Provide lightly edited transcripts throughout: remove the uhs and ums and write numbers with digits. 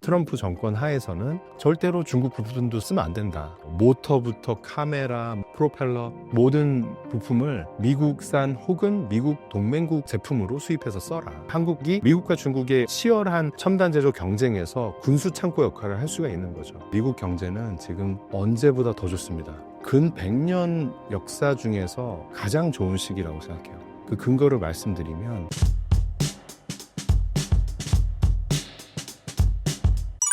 트럼프 정권 하에서는 절대로 중국 부품도 쓰면 안 된다. 모터부터 카메라, 프로펠러 모든 부품을 미국산 혹은 미국 동맹국 제품으로 수입해서 써라. 한국이 미국과 중국의 치열한 첨단 제조 경쟁에서 군수 창고 역할을 할 수가 있는 거죠. 미국 경제는 지금 언제보다 더 좋습니다. 근 100년 역사 중에서 가장 좋은 시기라고 생각해요. 그 근거를 말씀드리면,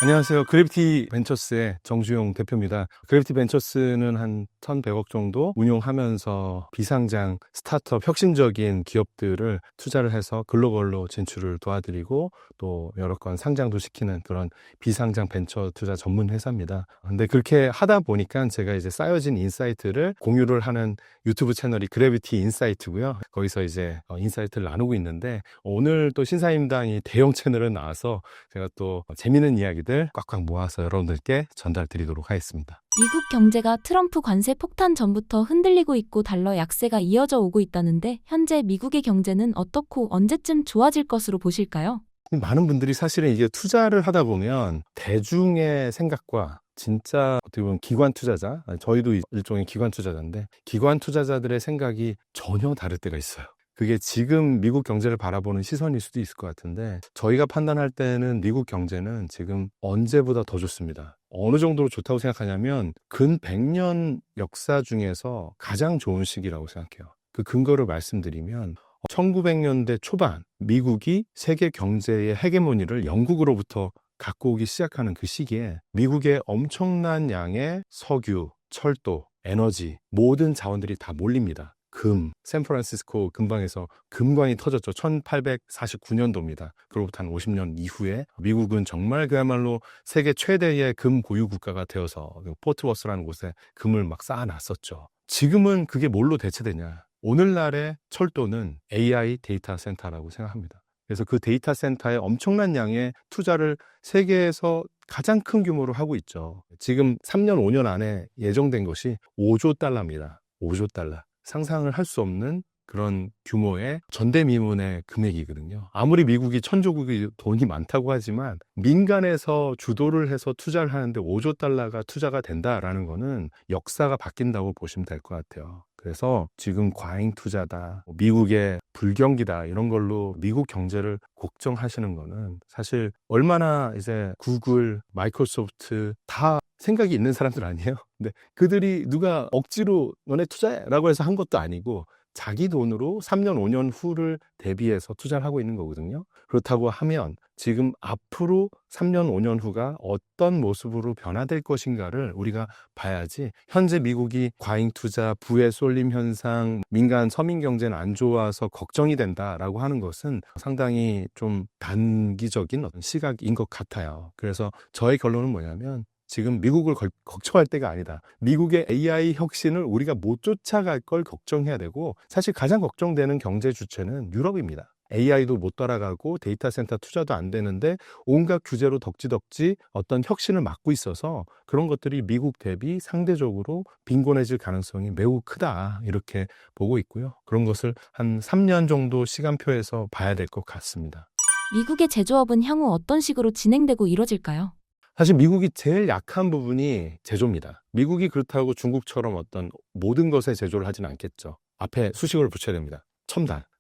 안녕하세요. 그래비티 벤처스의 정주용 대표입니다. 그래비티 벤처스는 한 1,100억 정도 운용하면서 비상장 스타트업 혁신적인 기업들을 투자를 해서 글로벌로 진출을 도와드리고 또 여러 건 상장도 시키는 그런 비상장 벤처 투자 전문 회사입니다. 근데 그렇게 하다 보니까 제가 이제 쌓여진 인사이트를 공유를 하는 유튜브 채널이 그래비티 인사이트고요. 거기서 이제 인사이트를 나누고 있는데, 오늘 또 신사임당이 대형 채널에 나와서 제가 또 재미있는 이야기들 꽉꽉 모아서 여러분들께 전달 드리도록 하겠습니다. 미국 경제가 트럼프 관세 폭탄 전부터 흔들리고 있고 달러 약세가 이어져 오고 있다는데, 현재 미국의 경제는 어떻고 언제쯤 좋아질 것으로 보실까요? 많은 분들이 사실은 이게 투자를 하다 보면 대중의 생각과 진짜 어떻게 보면 기관 투자자, 저희도 일종의 기관 투자자인데 기관 투자자들의 생각이 전혀 다를 때가 있어요. 그게 지금 미국 경제를 바라보는 시선일 수도 있을 것 같은데, 저희가 판단할 때는 미국 경제는 지금 언제보다 더 좋습니다. 어느 정도로 좋다고 생각하냐면 근 100년 역사 중에서 가장 좋은 시기라고 생각해요. 그 근거를 말씀드리면, 1900년대 초반 미국이 세계 경제의 헤게모니를 영국으로부터 갖고 오기 시작하는 그 시기에 미국의 엄청난 양의 석유, 철도, 에너지 모든 자원들이 다 몰립니다. 금, 샌프란시스코 근방에서 금광이 터졌죠. 1849년도입니다. 그로부터 한 50년 이후에 미국은 정말 그야말로 세계 최대의 금 보유 국가가 되어서 포트워스라는 곳에 금을 막 쌓아놨었죠. 지금은 그게 뭘로 대체되냐? 오늘날의 철도는 AI 데이터 센터라고 생각합니다. 그래서 그 데이터 센터에 엄청난 양의 투자를 세계에서 가장 큰 규모로 하고 있죠. 지금 3년, 5년 안에 예정된 것이 5조 달러입니다. 5조 달러. 상상을 할 수 없는 그런 규모의 전대미문의 금액이거든요. 아무리 미국이 천조국이 돈이 많다고 하지만 민간에서 주도를 해서 투자를 하는데 5조 달러가 투자가 된다라는 거는 역사가 바뀐다고 보시면 될 것 같아요. 그래서 지금 과잉 투자다, 미국의 불경기다 이런 걸로 미국 경제를 걱정하시는 거는 사실 얼마나 이제 구글, 마이크로소프트 다 생각이 있는 사람들 아니에요? 근데 그들이 누가 억지로 너네 투자해라고 해서 한 것도 아니고 자기 돈으로 3년, 5년 후를 대비해서 투자를 하고 있는 거거든요. 그렇다고 하면 지금 앞으로 3년, 5년 후가 어떤 모습으로 변화될 것인가를 우리가 봐야지, 현재 미국이 과잉 투자, 부의 쏠림 현상, 민간 서민 경제는 안 좋아서 걱정이 된다라고 하는 것은 상당히 좀 단기적인 어떤 시각인 것 같아요. 그래서 저의 결론은 뭐냐면, 지금 미국을 걱정할 때가 아니다. 미국의 AI 혁신을 우리가 못 쫓아갈 걸 걱정해야 되고, 사실 가장 걱정되는 경제 주체는 유럽입니다. AI도 못 따라가고 데이터 센터 투자도 안 되는데 온갖 규제로 덕지덕지 어떤 혁신을 막고 있어서 그런 것들이 미국 대비 상대적으로 빈곤해질 가능성이 매우 크다, 이렇게 보고 있고요. 그런 것을 한 3년 정도 시간표에서 봐야 될 것 같습니다. 미국의 제조업은 향후 어떤 식으로 진행되고 이뤄질까요? 사실 미국이 제일 약한 부분이 제조입니다. 미국이 그렇다고 중국처럼 어떤 모든 것에 제조를 하진 않겠죠. 앞에 수식어를 붙여야 됩니다.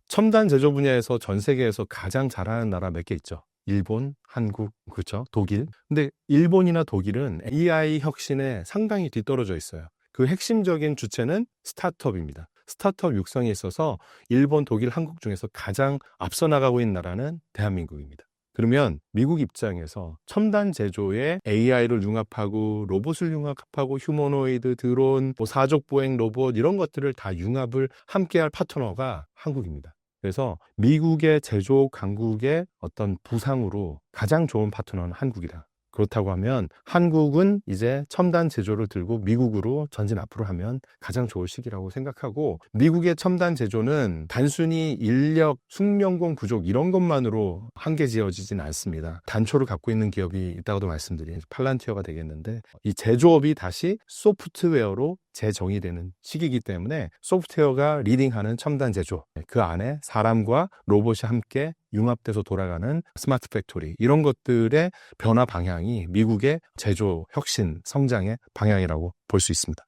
첨단 제조 분야에서 전 세계에서 가장 잘하는 나라 몇 개 있죠. 일본, 한국, 그렇죠? 독일. 근데 일본이나 독일은 AI 혁신에 상당히 뒤떨어져 있어요. 그 핵심적인 주체는 스타트업입니다. 스타트업 육성에 있어서 일본, 독일, 한국 중에서 가장 앞서 나가고 있는 나라는 대한민국입니다. 그러면 미국 입장에서 첨단 제조에 AI를 융합하고 로봇을 융합하고 휴머노이드, 드론, 사족 보행 로봇 이런 것들을 다 융합을 함께할 파트너가 한국입니다. 그래서 미국의 제조 강국의 어떤 부상으로 가장 좋은 파트너는 한국이다. 그렇다고 하면 한국은 이제 첨단 제조를 들고 미국으로 전진 앞으로 하면 가장 좋을 시기라고 생각하고, 미국의 첨단 제조는 단순히 인력, 숙련공 부족 이런 것만으로 한계지어지진 않습니다. 단초를 갖고 있는 기업이 있다고도 말씀드린 팔란티어가 되겠는데, 이 제조업이 다시 소프트웨어로 재정의되는 시기이기 때문에 소프트웨어가 리딩하는 첨단 제조, 그 안에 사람과 로봇이 함께 융합돼서 돌아가는 스마트 팩토리, 이런 것들의 변화 방향이 미국의 제조 혁신 성장의 방향이라고 볼 수 있습니다.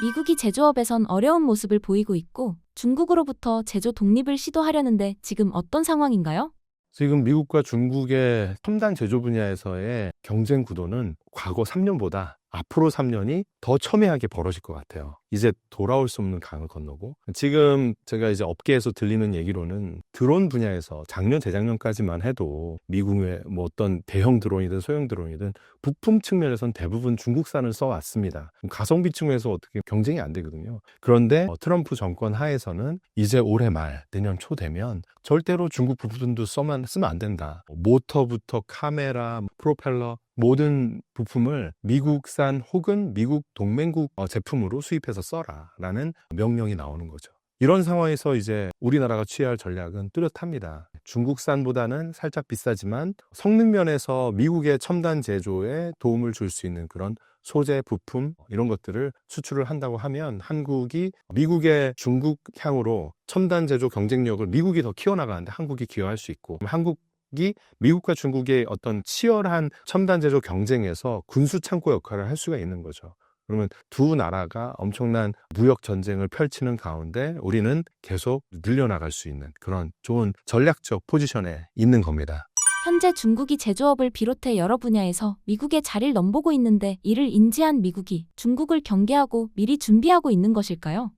미국이 제조업에선 어려운 모습을 보이고 있고 중국으로부터 제조 독립을 시도하려는데 지금 어떤 상황인가요? 지금 미국과 중국의 첨단 제조 분야에서의 경쟁 구도는 과거 3년보다 앞으로 3년이 더 첨예하게 벌어질 것 같아요. 이제 돌아올 수 없는 강을 건너고, 지금 제가 이제 업계에서 들리는 얘기로는 드론 분야에서 작년, 재작년까지만 해도 미국의 뭐 어떤 대형 드론이든 소형 드론이든 부품 측면에선 대부분 중국산을 써왔습니다. 가성비 측면에서 어떻게 경쟁이 안 되거든요. 그런데 트럼프 정권 하에서는 이제 올해 말, 내년 초 되면 절대로 중국 부품도 쓰면 안 된다. 모터부터 카메라, 프로펠러, 모든 부품을 미국산 혹은 미국 동맹국 제품으로 수입해서 써라 라는 명령이 나오는 거죠. 이런 상황에서 이제 우리나라가 취해야 할 전략은 뚜렷합니다. 중국산보다는 살짝 비싸지만 성능 면에서 미국의 첨단 제조에 도움을 줄 수 있는 그런 소재, 부품, 이런 것들을 수출을 한다고 하면 한국이 미국의 중국 향으로 첨단 제조 경쟁력을 미국이 더 키워나가는데 한국이 기여할 수 있고, 한국이 미국과 중국의 어떤 치열한 첨단 제조 경쟁에서 군수 창고 역할을 할 수가 있는 거죠. 그러면 두 나라가 엄청난 무역 전쟁을 펼치는 가운데 우리는 계속 늘려나갈 수 있는 그런 좋은 전략적 포지션에 있는 겁니다. 현재 중국이 제조업을 비롯해 여러 분야에서 미국의 자리를 넘보고 있는데 이를 인지한 미국이 중국을 경계하고 미리 준비하고 있는 것일까요?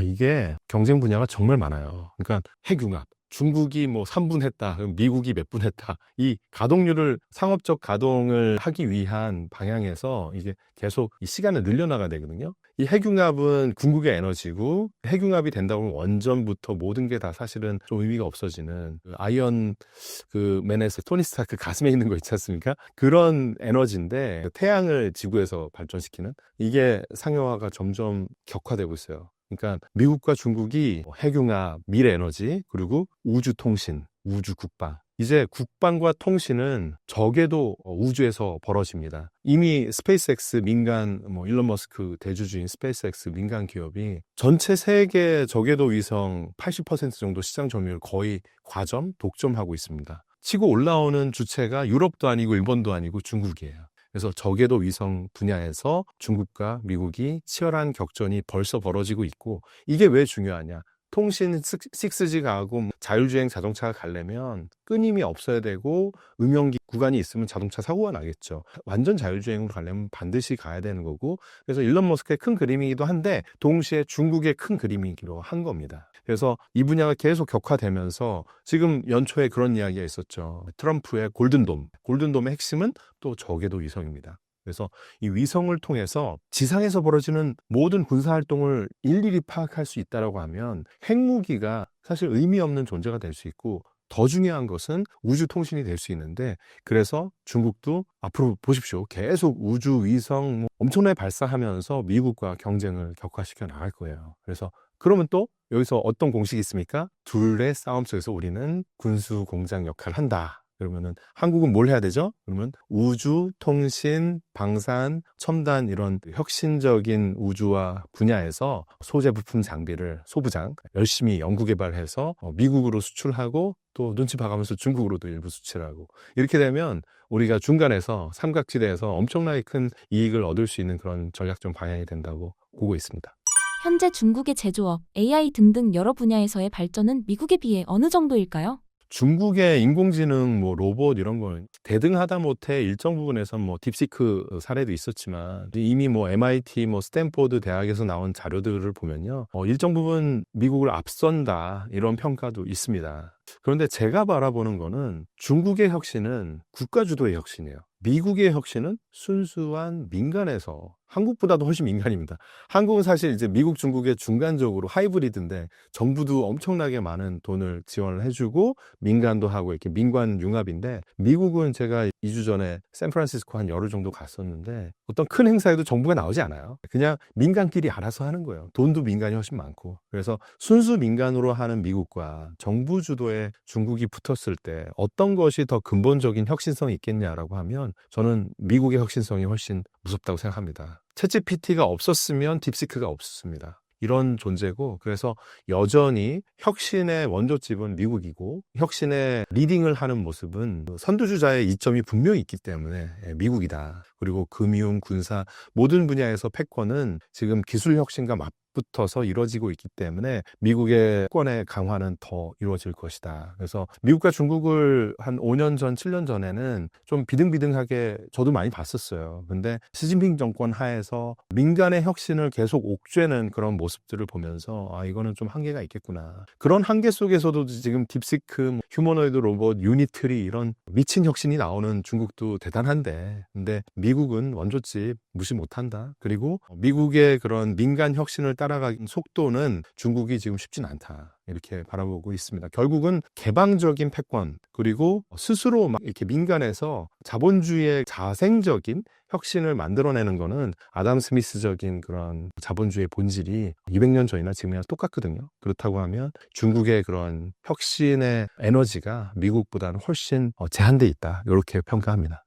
이게 경쟁 분야가 정말 많아요. 그러니까 핵융합. 중국이 뭐 3분 했다, 그럼 미국이 몇 분 했다. 이 가동률을, 상업적 가동을 하기 위한 방향에서 이게 계속 이 시간을 늘려나가야 되거든요. 이 핵융합은 궁극의 에너지고, 핵융합이 된다고 하면 원전부터 모든 게 다 사실은 좀 의미가 없어지는 아이언 맨에서 토니 스타크 가슴에 있는 거 있지 않습니까? 그런 에너지인데 태양을 지구에서 발전시키는, 이게 상용화가 점점 격화되고 있어요. 그러니까 미국과 중국이 핵융합, 미래에너지, 그리고 우주통신, 우주국방. 이제 국방과 통신은 적에도 우주에서 벌어집니다. 이미 스페이스X 민간, 일론 머스크 대주주인 스페이스X 민간 기업이 전체 세계 적에도 위성 80% 정도 시장 점유율 거의 과점, 독점하고 있습니다. 치고 올라오는 주체가 유럽도 아니고 일본도 아니고 중국이에요. 그래서 저궤도 위성 분야에서 중국과 미국이 치열한 격전이 벌써 벌어지고 있고, 이게 왜 중요하냐? 통신 6G가 하고 자율주행 자동차가 가려면 끊임이 없어야 되고 음영기 구간이 있으면 자동차 사고가 나겠죠. 완전 자율주행으로 가려면 반드시 가야 되는 거고, 그래서 일론 머스크의 큰 그림이기도 한데 동시에 중국의 큰 그림이기도 한 겁니다. 그래서 이 분야가 계속 격화되면서 지금 연초에 그런 이야기가 있었죠. 트럼프의 골든돔의 핵심은 또 저궤도 위성입니다. 그래서 이 위성을 통해서 지상에서 벌어지는 모든 군사활동을 일일이 파악할 수 있다고 하면 핵무기가 사실 의미 없는 존재가 될 수 있고, 더 중요한 것은 우주 통신이 될 수 있는데, 그래서 중국도 앞으로 보십시오. 계속 우주 위성 엄청나게 발사하면서 미국과 경쟁을 격화시켜 나갈 거예요. 그래서 그러면 또 여기서 어떤 공식이 있습니까? 둘의 싸움 속에서 우리는 군수 공장 역할을 한다. 그러면은 한국은 뭘 해야 되죠? 그러면 우주, 통신, 방산, 첨단 이런 혁신적인 우주와 분야에서 소재 부품 장비를 소부장 열심히 연구 개발해서 미국으로 수출하고, 또 눈치 봐가면서 중국으로도 일부 수출하고, 이렇게 되면 우리가 중간에서 삼각지대에서 엄청나게 큰 이익을 얻을 수 있는 그런 전략적 방향이 된다고 보고 있습니다. 현재 중국의 제조업, AI 등등 여러 분야에서의 발전은 미국에 비해 어느 정도일까요? 중국의 인공지능, 로봇 이런 걸 대등하다 못해 일정 부분에선 딥시크 사례도 있었지만, 이미 MIT, 스탠포드 대학에서 나온 자료들을 보면요, 일정 부분 미국을 앞선다, 이런 평가도 있습니다. 그런데 제가 바라보는 거는 중국의 혁신은 국가 주도의 혁신이에요. 미국의 혁신은 순수한 민간에서, 한국보다도 훨씬 민간입니다. 한국은 사실 이제 미국, 중국의 중간적으로 하이브리드인데 정부도 엄청나게 많은 돈을 지원을 해주고 민간도 하고 이렇게 민관 융합인데, 미국은 제가 2주 전에 샌프란시스코 한 열흘 정도 갔었는데 어떤 큰 행사에도 정부가 나오지 않아요. 그냥 민간끼리 알아서 하는 거예요. 돈도 민간이 훨씬 많고. 그래서 순수 민간으로 하는 미국과 정부 주도의 중국이 붙었을 때 어떤 것이 더 근본적인 혁신성이 있겠냐라고 하면 저는 미국의 혁신성이 훨씬 무섭다고 생각합니다. 챗GPT가 없었으면 딥시크가 없었습니다. 이런 존재고, 그래서 여전히 혁신의 원조집은 미국이고 혁신의 리딩을 하는 모습은 선두주자의 이점이 분명히 있기 때문에 미국이다. 그리고 금융, 군사 모든 분야에서 패권은 지금 기술 혁신과 맞붙어서 이루어지고 있기 때문에 미국의 패권의 강화는 더 이루어질 것이다. 그래서 미국과 중국을 한 5년 전, 7년 전에는 좀 비등비등하게 저도 많이 봤었어요. 근데 시진핑 정권 하에서 민간의 혁신을 계속 옥죄는 그런 모습들을 보면서 이거는 좀 한계가 있겠구나. 그런 한계 속에서도 지금 딥시크, 휴머노이드 로봇, 유니트리 이런 미친 혁신이 나오는 중국도 대단한데, 근데 미국은 원조집 무시 못한다. 그리고 미국의 그런 민간 혁신을 따라가는 속도는 중국이 지금 쉽진 않다. 이렇게 바라보고 있습니다. 결국은 개방적인 패권, 그리고 스스로 막 이렇게 민간에서 자본주의의 자생적인 혁신을 만들어내는 거는 아담 스미스적인 그런 자본주의의 본질이 200년 전이나 지금이나 똑같거든요. 그렇다고 하면 중국의 그런 혁신의 에너지가 미국보다는 훨씬 제한돼 있다. 이렇게 평가합니다.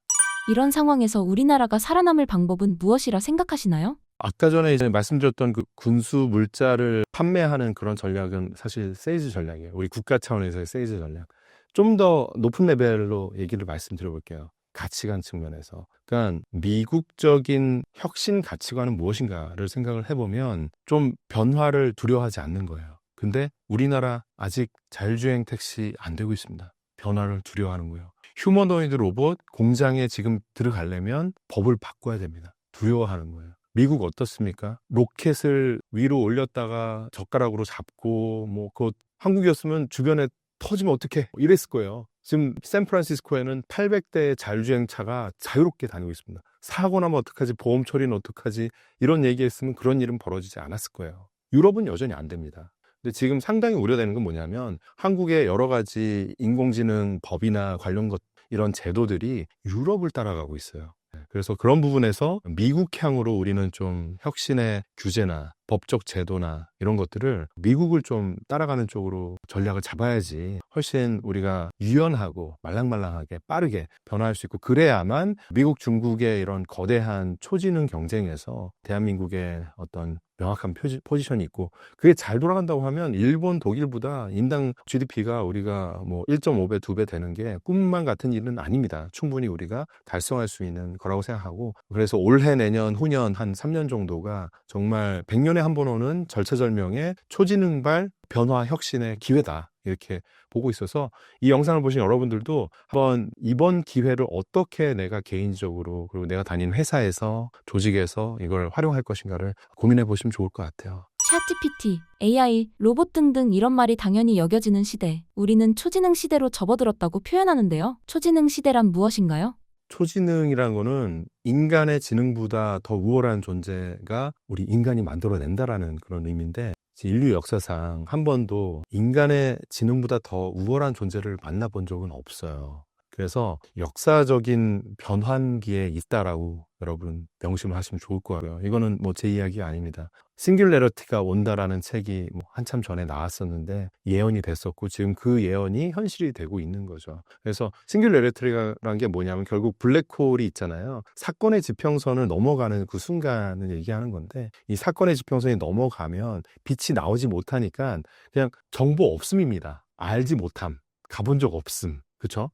이런 상황에서 우리나라가 살아남을 방법은 무엇이라 생각하시나요? 아까 전에 이제 말씀드렸던 그 군수 물자를 판매하는 그런 전략은 사실 세이즈 전략이에요. 우리 국가 차원에서의 세이즈 전략. 좀 더 높은 레벨로 얘기를 말씀드려 볼게요. 가치관 측면에서. 그러니까 미국적인 혁신 가치관은 무엇인가를 생각을 해보면 좀 변화를 두려워하지 않는 거예요. 근데 우리나라 아직 자율주행 택시 안 되고 있습니다. 변화를 두려워하는 거예요. 휴머노이드 로봇 공장에 지금 들어가려면 법을 바꿔야 됩니다. 두려워하는 거예요. 미국 어떻습니까? 로켓을 위로 올렸다가 젓가락으로 잡고 그거 한국이었으면 주변에 터지면 어떡해 이랬을 거예요. 지금 샌프란시스코에는 800대의 자율주행차가 자유롭게 다니고 있습니다. 사고 나면 어떡하지? 보험 처리는 어떡하지? 이런 얘기했으면 그런 일은 벌어지지 않았을 거예요. 유럽은 여전히 안 됩니다. 근데 지금 상당히 우려되는 건 뭐냐면 한국의 여러 가지 인공지능 법이나 관련 이런 제도들이 유럽을 따라가고 있어요. 그래서 그런 부분에서 미국향으로 우리는 좀 혁신의 규제나 법적 제도나 이런 것들을 미국을 좀 따라가는 쪽으로 전략을 잡아야지 훨씬 우리가 유연하고 말랑말랑하게 빠르게 변화할 수 있고, 그래야만 미국, 중국의 이런 거대한 초지능 경쟁에서 대한민국의 어떤 명확한 포지션이 있고, 그게 잘 돌아간다고 하면 일본, 독일보다 인당 GDP가 우리가 1.5배, 2배 되는 게 꿈만 같은 일은 아닙니다. 충분히 우리가 달성할 수 있는 거라고 생각하고, 그래서 올해, 내년, 후년 한 3년 정도가 정말 100년에 한 번 오는 절체절명의 초지능발 변화 혁신의 기회다. 이렇게 보고 있어서 이 영상을 보신 여러분들도 한번 이번 기회를 어떻게 내가 개인적으로, 그리고 내가 다니는 회사에서, 조직에서 이걸 활용할 것인가를 고민해 보시면 좋을 것 같아요. 챗GPT, AI, 로봇 등등 이런 말이 당연히 여겨지는 시대. 우리는 초지능 시대로 접어들었다고 표현하는데요. 초지능 시대란 무엇인가요? 초지능이라는 거는 인간의 지능보다 더 우월한 존재가 우리 인간이 만들어낸다라는 그런 의미인데, 인류 역사상 한 번도 인간의 지능보다 더 우월한 존재를 만나본 적은 없어요. 그래서 역사적인 변환기에 있다라고 여러분 명심을 하시면 좋을 것 같고요. 이거는 제 이야기가 아닙니다. 싱귤레러티가 온다라는 책이 한참 전에 나왔었는데 예언이 됐었고, 지금 그 예언이 현실이 되고 있는 거죠. 그래서 싱귤레러티라는 게 뭐냐면 결국 블랙홀이 있잖아요. 사건의 지평선을 넘어가는 그 순간을 얘기하는 건데, 이 사건의 지평선이 넘어가면 빛이 나오지 못하니까 그냥 정보 없음입니다. 알지 못함, 가본 적 없음. 그렇죠?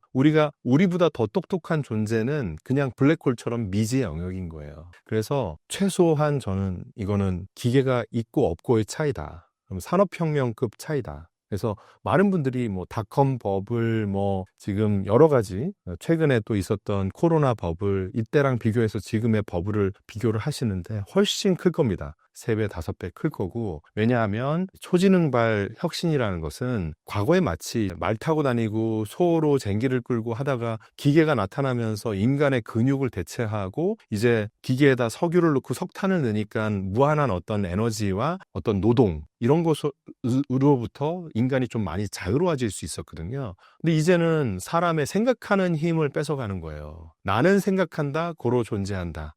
우리보다 더 똑똑한 존재는 그냥 블랙홀처럼 미지의 영역인 거예요. 그래서 최소한 저는 이거는 기계가 있고 없고의 차이다. 그럼 산업혁명급 차이다. 그래서 많은 분들이 닷컴 버블, 지금 여러 가지 최근에 또 있었던 코로나 버블, 이때랑 비교해서 지금의 버블을 비교를 하시는데 훨씬 클 겁니다. 3배, 5배 클 거고, 왜냐하면 초지능발 혁신이라는 것은 과거에 마치 말 타고 다니고 소로 쟁기를 끌고 하다가 기계가 나타나면서 인간의 근육을 대체하고 이제 기계에다 석유를 넣고 석탄을 넣으니까 무한한 어떤 에너지와 어떤 노동, 이런 것으로부터 인간이 좀 많이 자유로워질 수 있었거든요. 근데 이제는 사람의 생각하는 힘을 뺏어가는 거예요. 나는 생각한다, 고로 존재한다.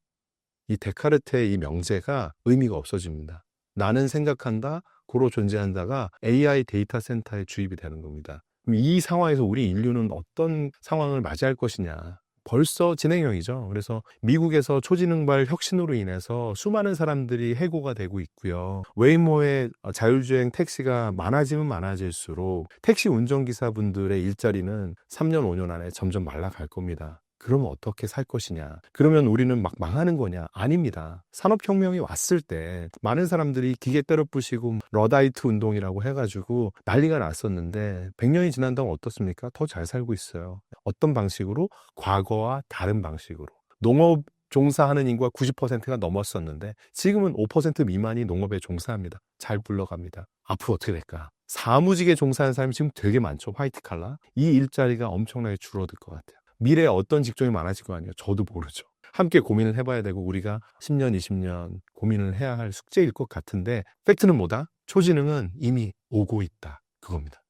이 데카르트의 이 명제가 의미가 없어집니다. 나는 생각한다, 고로 존재한다가 AI 데이터 센터에 주입이 되는 겁니다. 그럼 이 상황에서 우리 인류는 어떤 상황을 맞이할 것이냐. 벌써 진행형이죠. 그래서 미국에서 초지능발 혁신으로 인해서 수많은 사람들이 해고가 되고 있고요. 웨이모의 자율주행 택시가 많아지면 많아질수록 택시 운전기사분들의 일자리는 3년, 5년 안에 점점 말라갈 겁니다. 그러면 어떻게 살 것이냐? 그러면 우리는 막 망하는 거냐? 아닙니다. 산업혁명이 왔을 때 많은 사람들이 기계 때려 부시고 러다이트 운동이라고 해가지고 난리가 났었는데 100년이 지난다면 어떻습니까? 더 잘 살고 있어요. 어떤 방식으로? 과거와 다른 방식으로. 농업 종사하는 인구가 90%가 넘었었는데 지금은 5% 미만이 농업에 종사합니다. 잘 굴러갑니다. 앞으로 어떻게 될까? 사무직에 종사하는 사람이 지금 되게 많죠. 화이트 칼라. 이 일자리가 엄청나게 줄어들 것 같아요. 미래에 어떤 직종이 많아질 거 아니에요. 저도 모르죠. 함께 고민을 해봐야 되고 우리가 10년, 20년 고민을 해야 할 숙제일 것 같은데 팩트는 뭐다? 초지능은 이미 오고 있다. 그겁니다.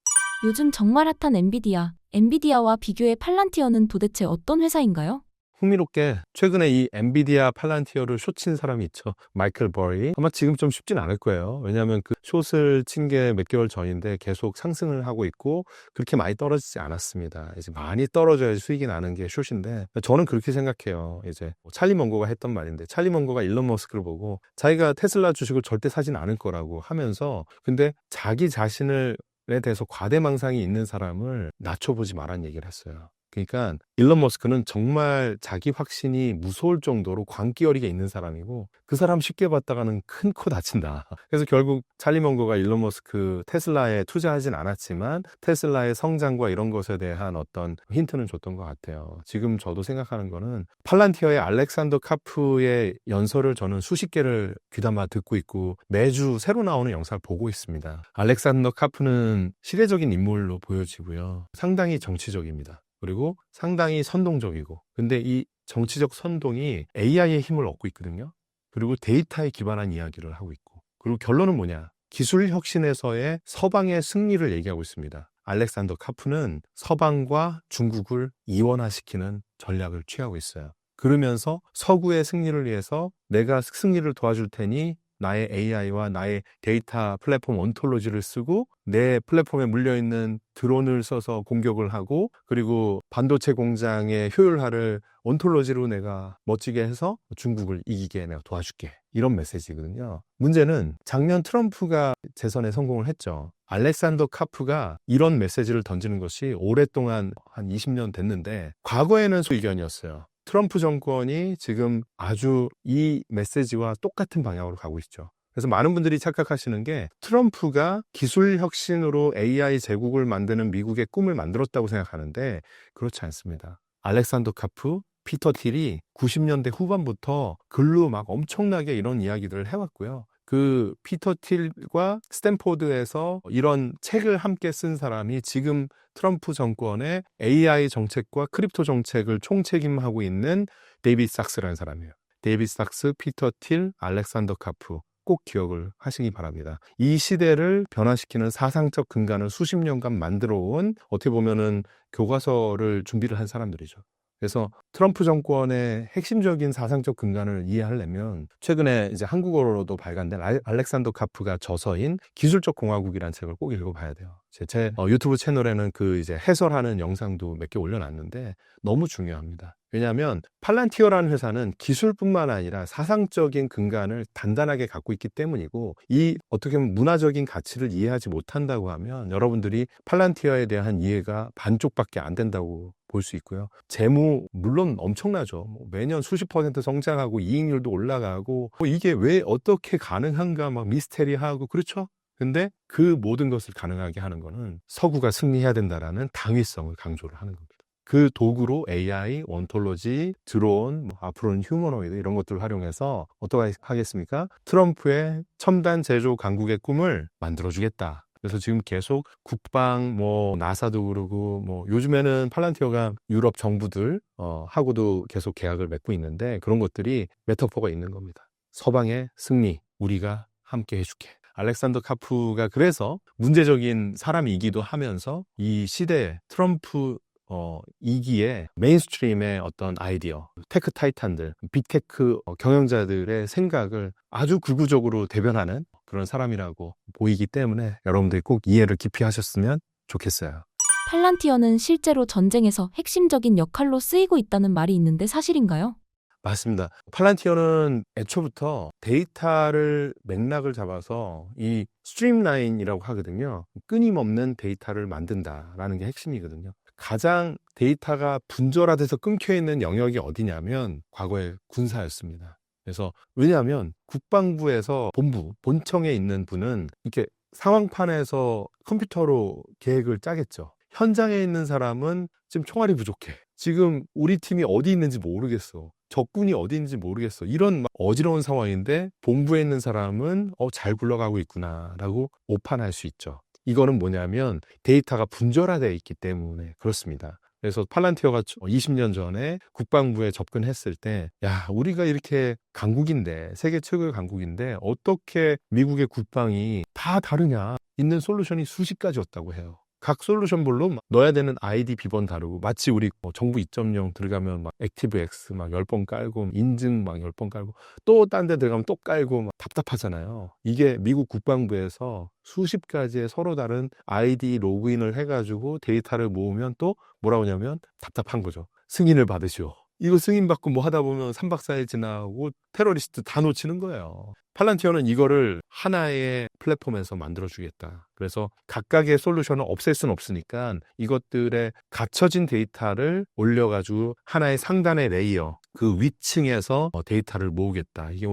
요즘 정말 핫한 엔비디아. 엔비디아와 비교해 팔란티어는 도대체 어떤 회사인가요? 흥미롭게 최근에 이 엔비디아 팔란티어를 숏친 사람이 있죠. 마이클 버리. 아마 지금 좀 쉽진 않을 거예요. 왜냐하면 그 숏을 친 게 몇 개월 전인데 계속 상승을 하고 있고 그렇게 많이 떨어지지 않았습니다. 이제 많이 떨어져야 수익이 나는 게 숏인데 저는 그렇게 생각해요. 이제 찰리 먼거가 했던 말인데 찰리 먼거가 일론 머스크를 보고 자기가 테슬라 주식을 절대 사진 않을 거라고 하면서 근데 자기 자신을 에 대해서 과대망상이 있는 사람을 낮춰보지 말라는 얘기를 했어요. 그러니까 일론 머스크는 정말 자기 확신이 무서울 정도로 광기어리가 있는 사람이고 그 사람 쉽게 봤다가는 큰 코 다친다. 그래서 결국 찰리 먼거가 일론 머스크 테슬라에 투자하진 않았지만 테슬라의 성장과 이런 것에 대한 어떤 힌트는 줬던 것 같아요. 지금 저도 생각하는 거는 팔란티어의 알렉산더 카프의 연설을 저는 수십 개를 귀담아 듣고 있고 매주 새로 나오는 영상을 보고 있습니다. 알렉산더 카프는 시대적인 인물로 보여지고요. 상당히 정치적입니다. 그리고 상당히 선동적이고 근데 이 정치적 선동이 AI의 힘을 얻고 있거든요. 그리고 데이터에 기반한 이야기를 하고 있고 그리고 결론은 뭐냐? 기술 혁신에서의 서방의 승리를 얘기하고 있습니다. 알렉산더 카프는 서방과 중국을 이원화시키는 전략을 취하고 있어요. 그러면서 서구의 승리를 위해서 내가 승리를 도와줄 테니 나의 AI와 나의 데이터 플랫폼 온톨로지를 쓰고 내 플랫폼에 물려있는 드론을 써서 공격을 하고 그리고 반도체 공장의 효율화를 온톨로지로 내가 멋지게 해서 중국을 이기게 내가 도와줄게. 이런 메시지거든요. 문제는 작년 트럼프가 재선에 성공을 했죠. 알렉산더 카프가 이런 메시지를 던지는 것이 오랫동안 한 20년 됐는데 과거에는 소의견이었어요. 트럼프 정권이 지금 아주 이 메시지와 똑같은 방향으로 가고 있죠. 그래서 많은 분들이 착각하시는 게 트럼프가 기술 혁신으로 AI 제국을 만드는 미국의 꿈을 만들었다고 생각하는데 그렇지 않습니다. 알렉산더 카프, 피터 틸이 90년대 후반부터 글로 막 엄청나게 이런 이야기들을 해왔고요. 그 피터 틸과 스탠포드에서 이런 책을 함께 쓴 사람이 지금 트럼프 정권의 AI 정책과 크립토 정책을 총책임하고 있는 데이비드 sak스라는 사람이에요. 데이비드 sak스, 피터 틸, 알렉산더 카프 꼭 기억을 하시기 바랍니다. 이 시대를 변화시키는 사상적 근간을 수십 년간 만들어 온 어떻게 보면은 교과서를 준비를 한 사람들이죠. 그래서 트럼프 정권의 핵심적인 사상적 근간을 이해하려면 최근에 이제 한국어로도 발간된 알렉산더 카프가 저서인 기술적 공화국이라는 책을 꼭 읽어봐야 돼요. 제 유튜브 채널에는 그 이제 해설하는 영상도 몇 개 올려놨는데 너무 중요합니다. 왜냐하면 팔란티어라는 회사는 기술뿐만 아니라 사상적인 근간을 단단하게 갖고 있기 때문이고 이 어떻게 보면 문화적인 가치를 이해하지 못한다고 하면 여러분들이 팔란티어에 대한 이해가 반쪽밖에 안 된다고 볼 수 있고요. 재무 물론 엄청나죠. 매년 수십 % 성장하고 이익률도 올라가고 이게 왜 어떻게 가능한가 막 미스테리하고 그렇죠? 근데 그 모든 것을 가능하게 하는 거는 서구가 승리해야 된다라는 당위성을 강조를 하는 겁니다. 그 도구로 AI, 온톨로지, 드론, 앞으로는 휴머노이드 이런 것들을 활용해서 어떻게 하겠습니까? 트럼프의 첨단 제조 강국의 꿈을 만들어주겠다. 그래서 지금 계속 국방, 나사도 그러고, 요즘에는 팔란티어가 유럽 정부들, 하고도 계속 계약을 맺고 있는데 그런 것들이 메타포가 있는 겁니다. 서방의 승리, 우리가 함께 해줄게. 알렉산더 카프가 그래서 문제적인 사람이기도 하면서 이 시대에 트럼프 이기에 메인스트림의 어떤 아이디어, 테크 타이탄들, 빅테크 경영자들의 생각을 아주 극우적으로 대변하는 그런 사람이라고 보이기 때문에 여러분들이 꼭 이해를 깊이 하셨으면 좋겠어요. 팔란티어는 실제로 전쟁에서 핵심적인 역할로 쓰이고 있다는 말이 있는데 사실인가요? 맞습니다. 팔란티어는 애초부터 데이터를 맥락을 잡아서 이 스트림라인이라고 하거든요. 끊임없는 데이터를 만든다라는 게 핵심이거든요. 가장 데이터가 분절화돼서 끊겨 있는 영역이 어디냐면 과거에 군사였습니다. 그래서 왜냐하면 국방부에서 본청에 있는 분은 이렇게 상황판에서 컴퓨터로 계획을 짜겠죠. 현장에 있는 사람은 지금 총알이 부족해. 지금 우리 팀이 어디 있는지 모르겠어. 적군이 어디 있는지 모르겠어. 이런 막 어지러운 상황인데 본부에 있는 사람은 잘 굴러가고 있구나라고 오판할 수 있죠. 이거는 뭐냐면 데이터가 분절화되어 있기 때문에 그렇습니다. 그래서 팔란티어가 20년 전에 국방부에 접근했을 때, 야, 우리가 이렇게 강국인데, 세계 최고의 강국인데, 어떻게 미국의 국방이 다 다르냐? 있는 솔루션이 수십 가지였다고 해요. 각 솔루션별로 넣어야 되는 아이디 비번 다르고, 마치 우리 정부 2.0 들어가면 막 액티브 X 막 10번 깔고, 인증 막 10번 깔고, 또 딴 데 들어가면 또 깔고 막 답답하잖아요. 이게 미국 국방부에서 수십 가지의 서로 다른 아이디 로그인을 해가지고 데이터를 모으면 또 뭐라고 하냐면 답답한 거죠. 승인을 받으시오. 이거 승인받고 뭐 하다 보면 3박 4일 지나고 테러리스트 다 놓치는 거예요. 팔란티어는 이거를 하나의 플랫폼에서 만들어주겠다. 그래서 각각의 솔루션을 없앨 수는 없으니까 이것들의 갖춰진 데이터를 올려가지고 하나의 상단의 레이어, 그 위층에서 데이터를 모으겠다. 이게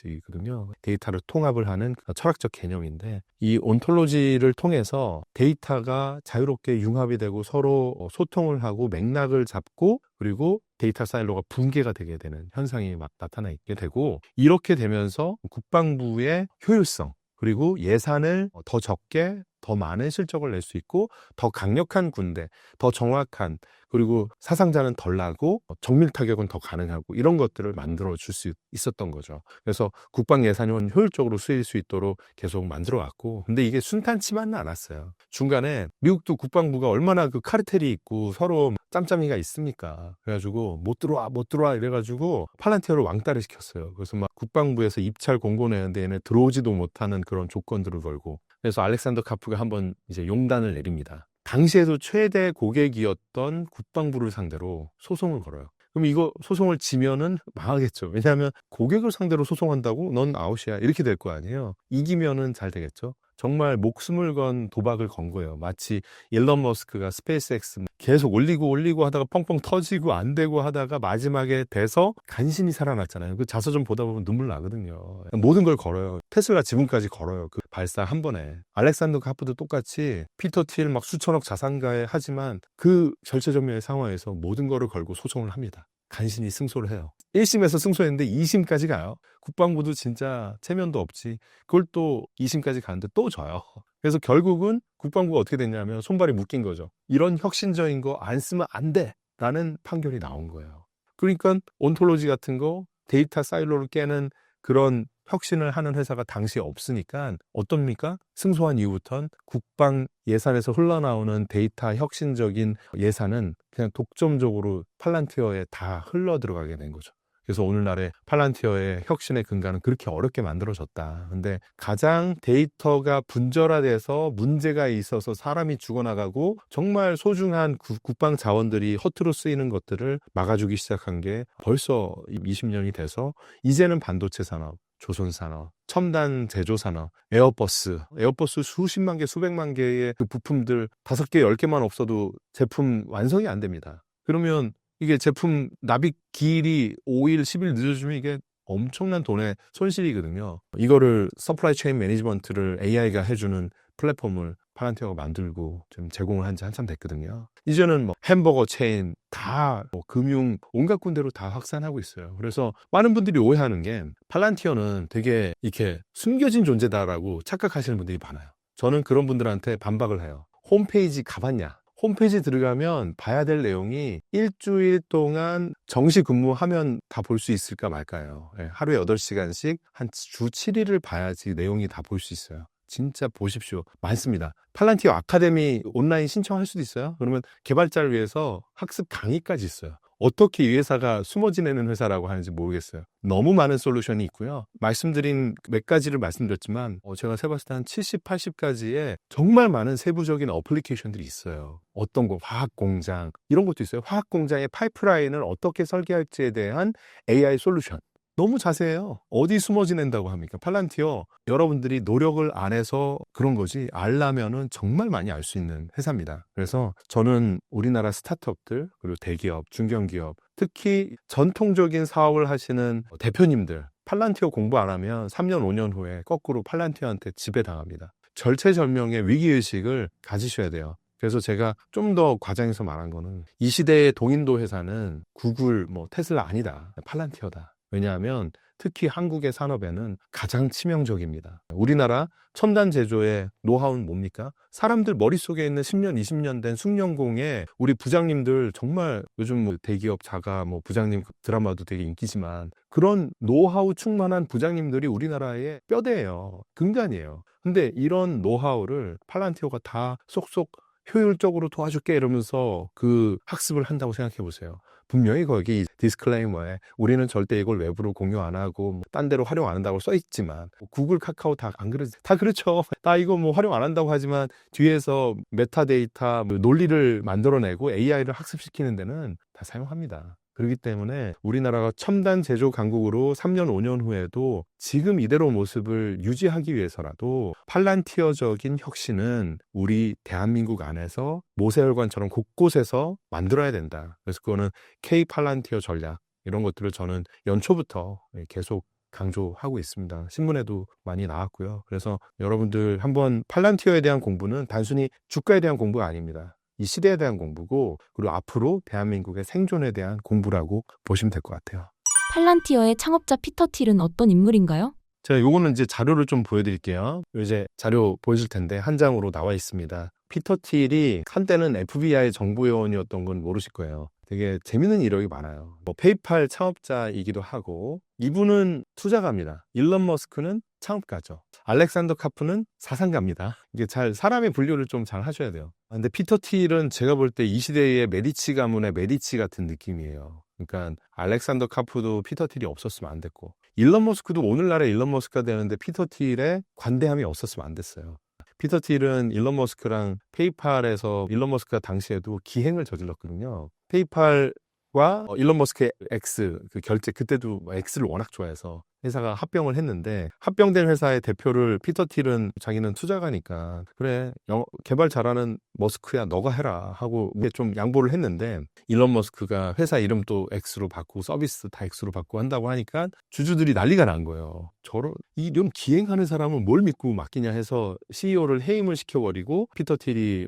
온톨로지거든요. 데이터를 통합을 하는 철학적 개념인데 이 온톨로지를 통해서 데이터가 자유롭게 융합이 되고 서로 소통을 하고 맥락을 잡고 그리고 데이터 사일로가 붕괴가 되게 되는 현상이 막 나타나게 되고 이렇게 되면서 국방부의 효율성 그리고 예산을 더 적게 더 많은 실적을 낼 수 있고 더 강력한 군대, 더 정확한 그리고 사상자는 덜 나고 정밀 타격은 더 가능하고 이런 것들을 만들어 줄 수 있었던 거죠. 그래서 국방 예산이 효율적으로 쓰일 수 있도록 계속 만들어 왔고 근데 이게 순탄치만은 않았어요. 중간에 미국도 국방부가 얼마나 그 카르텔이 있고 서로 짬짬이가 있습니까? 그래가지고 못 들어와 이래가지고 팔란티어를 왕따를 시켰어요. 그래서 막 국방부에서 입찰 공고 내는데 얘네 들어오지도 못하는 그런 조건들을 걸고 그래서 알렉산더 카프가 한번 이제 용단을 내립니다. 당시에도 최대 고객이었던 국방부를 상대로 소송을 걸어요. 그럼 이거 소송을 지면은 망하겠죠. 왜냐하면 고객을 상대로 소송한다고 넌 아웃이야 이렇게 될 거 아니에요. 이기면은 잘 되겠죠. 정말 목숨을 건 도박을 건 거예요. 마치 일론 머스크가 스페이스X 계속 올리고 하다가 펑펑 터지고 안 되고 하다가 마지막에 돼서 간신히 살아났잖아요. 그 자서전 보다 보면 눈물 나거든요. 모든 걸 걸어요. 테슬라 지분까지 걸어요. 그 발사 한 번에. 알렉산더 카프도 똑같이 피터 틸 막 수천억 자산가에 하지만 그 절체절명의 상황에서 모든 거를 걸고 소송을 합니다. 간신히 승소를 해요. 1심에서 승소했는데 2심까지 가요. 국방부도 진짜 체면도 없지. 그걸 또 2심까지 가는데 또 져요. 그래서 결국은 국방부가 어떻게 됐냐면 손발이 묶인 거죠. 이런 혁신적인 거 안 쓰면 안 돼! 라는 판결이 나온 거예요. 그러니까 온톨로지 같은 거 데이터 사일로를 깨는 그런 혁신을 하는 회사가 당시에 없으니까 어떻습니까? 승소한 이후부터는 국방 예산에서 흘러나오는 데이터 혁신적인 예산은 그냥 독점적으로 팔란티어에 다 흘러 들어가게 된 거죠. 그래서 오늘날의 팔란티어의 혁신의 근간은 그렇게 어렵게 만들어졌다. 근데 가장 데이터가 분절화돼서 문제가 있어서 사람이 죽어나가고 정말 소중한 국방 자원들이 허투루 쓰이는 것들을 막아주기 시작한 게 벌써 20년이 돼서 이제는 반도체 산업, 조선산업, 첨단 제조산업, 에어버스 수십만 개, 수백만 개의 그 부품들 5개, 10개만 없어도 제품 완성이 안 됩니다. 그러면 이게 제품 납입 기일이 5일, 10일 늦어지면 이게 엄청난 돈의 손실이거든요. 이거를 서플라이 체인 매니지먼트를 AI가 해주는 플랫폼을 팔란티어가 만들고 좀 제공을 한 지 한참 됐거든요. 이제는 뭐 햄버거 체인 다 금융 온갖 군데로 다 확산하고 있어요. 그래서 많은 분들이 오해하는 게 팔란티어는 되게 이렇게 숨겨진 존재다라고 착각하시는 분들이 많아요. 저는 그런 분들한테 반박을 해요. 홈페이지 가봤냐? 홈페이지 들어가면 봐야 될 내용이 일주일 동안 정시 근무하면 다 볼 수 있을까 말까요? 하루에 8시간씩 한 주 7일을 봐야지 내용이 다 볼 수 있어요. 진짜 보십시오. 많습니다. 팔란티어 아카데미 온라인 신청할 수도 있어요. 그러면 개발자를 위해서 학습 강의까지 있어요. 어떻게 이 회사가 숨어 지내는 회사라고 하는지 모르겠어요. 너무 많은 솔루션이 있고요. 말씀드린 몇 가지를 말씀드렸지만 제가 세봤을 때 한 70, 80가지의 정말 많은 세부적인 어플리케이션들이 있어요. 어떤 거, 화학공장 이런 것도 있어요. 화학공장의 파이프라인을 어떻게 설계할지에 대한 AI 솔루션. 너무 자세해요. 어디 숨어 지낸다고 합니까? 팔란티어 여러분들이 노력을 안 해서 그런 거지 알려면은 정말 많이 알 수 있는 회사입니다. 그래서 저는 우리나라 스타트업들 그리고 대기업, 중견기업 특히 전통적인 사업을 하시는 대표님들 팔란티어 공부 안 하면 3년, 5년 후에 거꾸로 팔란티어한테 지배당합니다. 절체절명의 위기의식을 가지셔야 돼요. 그래서 제가 좀 더 과장해서 말한 거는 이 시대의 동인도 회사는 구글, 테슬라 아니다. 팔란티어다. 왜냐하면 특히 한국의 산업에는 가장 치명적입니다. 우리나라 첨단 제조의 노하우는 뭡니까? 사람들 머릿속에 있는 10년, 20년 된 숙련공에 우리 부장님들 정말 요즘 대기업 자가 부장님 드라마도 되게 인기지만 그런 노하우 충만한 부장님들이 우리나라의 뼈대예요. 근간이에요. 근데 이런 노하우를 팔란티어가 다 쏙쏙 효율적으로 도와줄게 이러면서 그 학습을 한다고 생각해 보세요. 분명히 거기 디스클레이머에 우리는 절대 이걸 외부로 공유 안 하고 딴 데로 활용 안 한다고 써 있지만 구글, 카카오 다 안 그러지? 다 그렇죠. 나 이거 활용 안 한다고 하지만 뒤에서 메타데이터 논리를 만들어내고 AI를 학습시키는 데는 다 사용합니다. 그렇기 때문에 우리나라가 첨단 제조 강국으로 3년, 5년 후에도 지금 이대로 모습을 유지하기 위해서라도 팔란티어적인 혁신은 우리 대한민국 안에서 모세혈관처럼 곳곳에서 만들어야 된다. 그래서 그거는 K 팔란티어 전략 이런 것들을 저는 연초부터 계속 강조하고 있습니다. 신문에도 많이 나왔고요. 그래서 여러분들 한번 팔란티어에 대한 공부는 단순히 주가에 대한 공부가 아닙니다. 이 시대에 대한 공부고 그리고 앞으로 대한민국의 생존에 대한 공부라고 보시면 될 것 같아요. 팔란티어의 창업자 피터 틸은 어떤 인물인가요? 제가 요거는 이제 자료를 좀 보여드릴게요. 이제 자료 보여줄 텐데 한 장으로 나와 있습니다. 피터 틸이 한때는 FBI 정보요원이었던 건 모르실 거예요. 되게 재밌는 이력이 많아요. 페이팔 창업자이기도 하고 이분은 투자가입니다. 일론 머스크는 창업가죠. 알렉산더 카프는 사상가입니다. 이게 사람의 분류를 좀 잘 하셔야 돼요. 근데 피터 틸은 제가 볼 때 이 시대의 메디치 가문의 메디치 같은 느낌이에요. 그러니까 알렉산더 카프도 피터 틸이 없었으면 안 됐고 일론 머스크도 오늘날의 일론 머스크가 되는데 피터 틸의 관대함이 없었으면 안 됐어요. 피터 틸은 일론 머스크랑 페이팔에서 일론 머스크가 당시에도 기행을 저질렀거든요. 페이팔과 일론 머스크의 X 그 결제 그때도 X를 워낙 좋아해서 회사가 합병을 했는데 합병된 회사의 대표를 피터 틸은 자기는 투자가니까 그래 개발 잘하는 머스크야 너가 해라 하고 좀 양보를 했는데 일론 머스크가 회사 이름도 X로 바꾸고 서비스 다 X로 바꾸고 한다고 하니까 주주들이 난리가 난 거예요. 이런 기행하는 사람은 뭘 믿고 맡기냐 해서 CEO를 해임을 시켜버리고 피터 틸이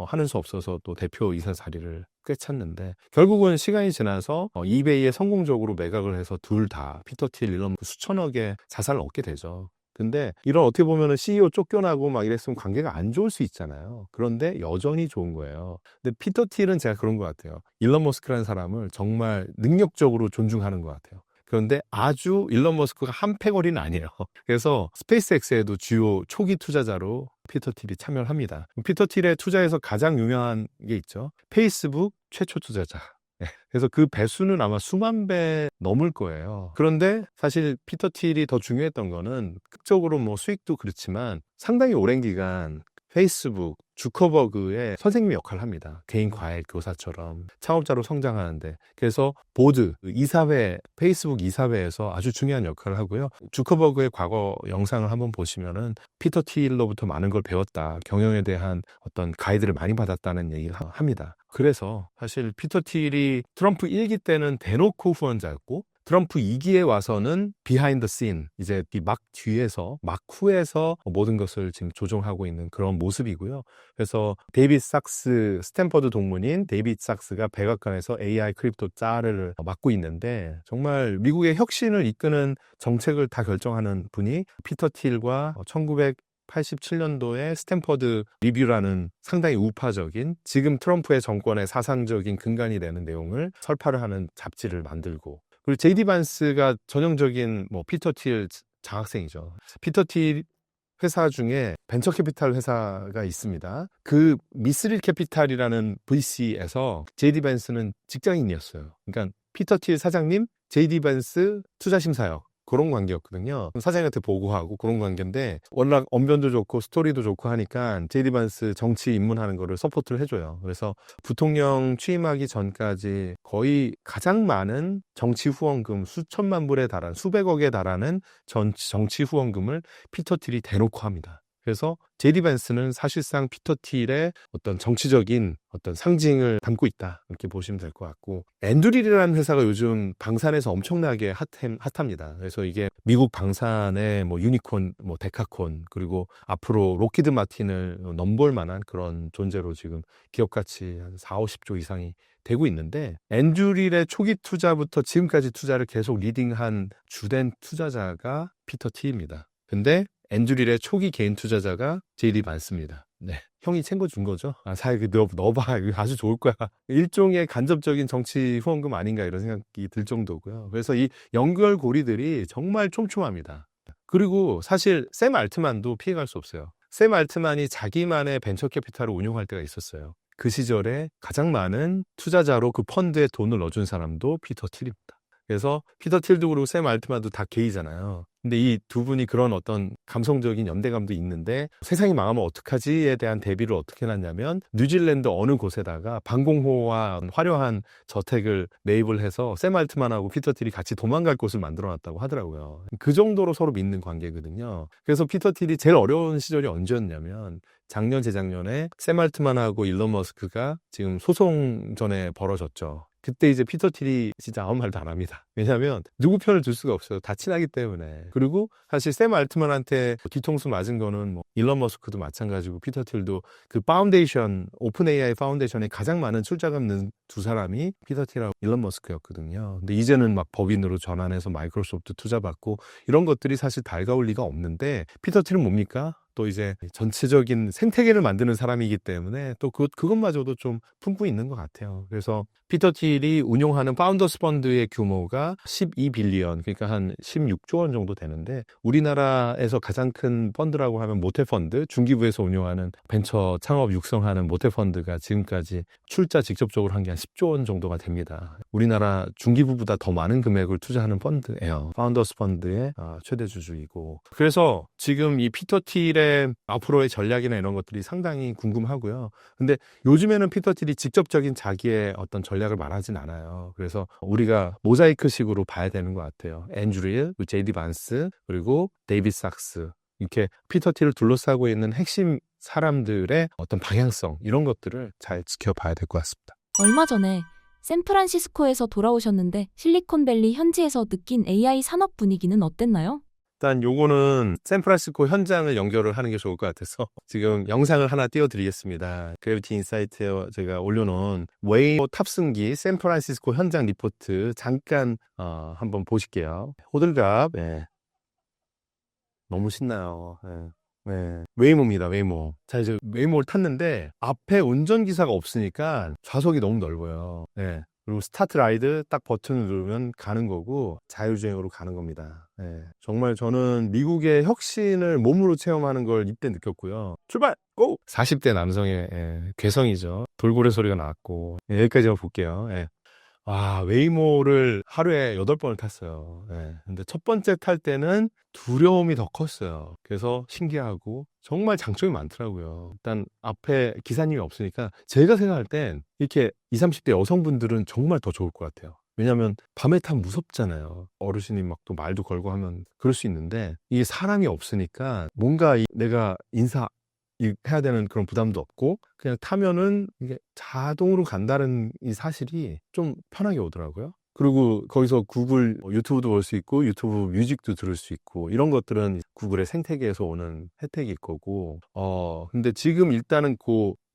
하는 수 없어서 또 대표 이사 자리를 꿰찼는데 결국은 시간이 지나서 이베이에 성공적으로 매각을 해서 둘 다 피터 틸, 일론 수천억의 자산을 얻게 되죠. 근데 이런 어떻게 보면은 CEO 쫓겨나고 막 이랬으면 관계가 안 좋을 수 있잖아요. 그런데 여전히 좋은 거예요. 근데 피터 틸은 제가 그런 것 같아요. 일론 머스크라는 사람을 정말 능력적으로 존중하는 것 같아요. 그런데 아주 일론 머스크가 한패거리는 아니에요. 그래서 스페이스X에도 주요 초기 투자자로 피터 틸이 참여를 합니다. 피터 틸의 투자에서 가장 유명한 게 있죠. 페이스북 최초 투자자. 그래서 그 배수는 아마 수만 배 넘을 거예요. 그런데 사실 피터 틸이 더 중요했던 거는 극적으로 수익도 그렇지만 상당히 오랜 기간 페이스북, 주커버그의 선생님 역할을 합니다. 개인 과외 교사처럼 창업자로 성장하는데 그래서 보드, 이사회, 페이스북 이사회에서 아주 중요한 역할을 하고요. 주커버그의 과거 영상을 한번 보시면은 피터 틸로부터 많은 걸 배웠다. 경영에 대한 어떤 가이드를 많이 받았다는 얘기를 합니다. 그래서 사실 피터 틸이 트럼프 1기 때는 대놓고 후원자였고 트럼프 2기에 와서는 비하인드 씬, 이제 막 뒤에서, 막 후에서 모든 것을 지금 조종하고 있는 그런 모습이고요. 그래서 데이빗 sak스, 스탠퍼드 동문인 데이빗 sak스가 백악관에서 AI 크립토 짤을 맡고 있는데 정말 미국의 혁신을 이끄는 정책을 다 결정하는 분이 피터 틸과 1987년도에 스탠퍼드 리뷰라는 상당히 우파적인 지금 트럼프의 정권의 사상적인 근간이 되는 내용을 설파를 하는 잡지를 만들고 그리고 제이디 반스가 전형적인 피터 틸 장학생이죠. 피터 틸 회사 중에 벤처 캐피탈 회사가 있습니다. 그 미스릴 캐피탈이라는 VC에서 JD 벤스는 직장인이었어요. 그러니까 피터 틸 사장님, JD 벤스 투자심사역 그런 관계였거든요. 사장님한테 보고하고 그런 관계인데 워낙 언변도 좋고 스토리도 좋고 하니까 JD 벤스 정치 입문하는 거를 서포트를 해줘요. 그래서 부통령 취임하기 전까지 거의 가장 많은 정치 후원금 수천만 불에 달하는 수백억에 달하는 정치 후원금을 피터 틸이 대놓고 합니다. 그래서 JD 벤스는 사실상 피터 틸의 어떤 정치적인 어떤 상징을 담고 있다 이렇게 보시면 될 것 같고, 앤드릴이라는 회사가 요즘 방산에서 엄청나게 핫합니다. 그래서 이게 미국 방산의 뭐 유니콘, 뭐 데카콘, 그리고 앞으로 록히드 마틴을 넘볼 만한 그런 존재로 지금 기업 가치 한 4, 50조 이상이 되고 있는데, 앤드릴의 초기 투자부터 지금까지 투자를 계속 리딩한 주된 투자자가 피터 틸입니다. 근데 앤드릴의 초기 개인 투자자가 JD 벤스입니다. 네. 형이 챙겨준 거죠. 넣어봐. 이거 아주 좋을 거야. 일종의 간접적인 정치 후원금 아닌가 이런 생각이 들 정도고요. 그래서 이 연결고리들이 정말 촘촘합니다. 그리고 사실 샘 알트만도 피해갈 수 없어요. 샘 알트만이 자기만의 벤처 캐피탈을 운용할 때가 있었어요. 그 시절에 가장 많은 투자자로 그 펀드에 돈을 넣어준 사람도 피터 틸입니다. 그래서 피터 틸도 그렇고 샘 알트만도 다 게이잖아요. 근데 이 두 분이 그런 어떤 감성적인 연대감도 있는데, 세상이 망하면 어떡하지에 대한 대비를 어떻게 해놨냐면 뉴질랜드 어느 곳에다가 방공호와 화려한 저택을 매입을 해서 샘 알트만하고 피터 틸이 같이 도망갈 곳을 만들어놨다고 하더라고요. 그 정도로 서로 믿는 관계거든요. 그래서 피터 틸이 제일 어려운 시절이 언제였냐면 작년 재작년에 샘 알트만하고 일론 머스크가 지금 소송전에 벌어졌죠. 그때 이제 피터 틸이 진짜 아무 말도 안 합니다. 왜냐하면 누구 편을 들 수가 없어요. 다 친하기 때문에. 그리고 사실 샘 알트만한테 뒤통수 맞은 거는 뭐 일론 머스크도 마찬가지고 피터 틸도 그 파운데이션, 오픈 AI 파운데이션에 가장 많은 출자금 넣은 두 사람이 피터 틸하고 일론 머스크였거든요. 근데 이제는 막 법인으로 전환해서 마이크로소프트 투자받고 이런 것들이 사실 달가울 리가 없는데, 피터 틸은 뭡니까? 또 이제 전체적인 생태계를 만드는 사람이기 때문에 또 그것마저도 좀 품고 있는 것 같아요. 그래서 피터 틸이 운용하는 파운더스 펀드의 규모가 12빌리언, 그러니까 한 16조 원 정도 되는데, 우리나라에서 가장 큰 펀드라고 하면 모태펀드, 중기부에서 운용하는 벤처 창업 육성하는 모태펀드가 지금까지 출자 직접적으로 한 게 한 10조 원 정도가 됩니다. 우리나라 중기부보다 더 많은 금액을 투자하는 펀드예요. 파운더스 펀드의 최대 주주이고. 그래서 지금 이 피터 틸의 앞으로의 전략이나 이런 것들이 상당히 궁금하고요. 근데 요즘에는 피터 틸이 직접적인 자기의 어떤 전략을 말하진 않아요. 그래서 우리가 모자이크식으로 봐야 되는 것 같아요. 앤드릴, JD 벤스, 그리고 데이빗 sak스, 이렇게 피터 틸을 둘러싸고 있는 핵심 사람들의 어떤 방향성, 이런 것들을 잘 지켜봐야 될 것 같습니다. 얼마 전에 샌프란시스코에서 돌아오셨는데 실리콘밸리 현지에서 느낀 AI 산업 분위기는 어땠나요? 일단 요거는 샌프란시스코 현장을 연결을 하는 게 좋을 것 같아서 지금 영상을 하나 띄워드리겠습니다. 그래비티 인사이트에 제가 올려놓은 웨이모 탑승기 샌프란시스코 현장 리포트 잠깐 한번 보실게요. 호들갑. 예. 너무 신나요. 예. 네. 웨이모입니다. 웨이모. 자, 이제 웨이모를 탔는데 앞에 운전기사가 없으니까 좌석이 너무 넓어요. 네. 그리고 스타트 라이드 딱 버튼을 누르면 가는 거고 자율주행으로 가는 겁니다. 네. 정말 저는 미국의 혁신을 몸으로 체험하는 걸 이때 느꼈고요. 출발! 고! 40대 남성의 괴성이죠. 돌고래 소리가 나왔고. 여기까지만 볼게요. 웨이모를 하루에 8번을 탔어요. 근데 첫 번째 탈 때는 두려움이 더 컸어요. 그래서 신기하고 정말 장점이 많더라고요. 일단 앞에 기사님이 없으니까 제가 생각할 땐 이렇게 20, 30대 여성분들은 정말 더 좋을 것 같아요. 왜냐면 밤에 타면 무섭잖아요. 어르신이 막 또 말도 걸고 하면 그럴 수 있는데, 이게 사람이 없으니까 뭔가 내가 해야 되는 그런 부담도 없고 그냥 타면은 이게 자동으로 간다는 이 사실이 좀 편하게 오더라고요. 그리고 거기서 구글 유튜브도 볼 수 있고 유튜브 뮤직도 들을 수 있고, 이런 것들은 구글의 생태계에서 오는 혜택일 거고, 근데 지금 일단은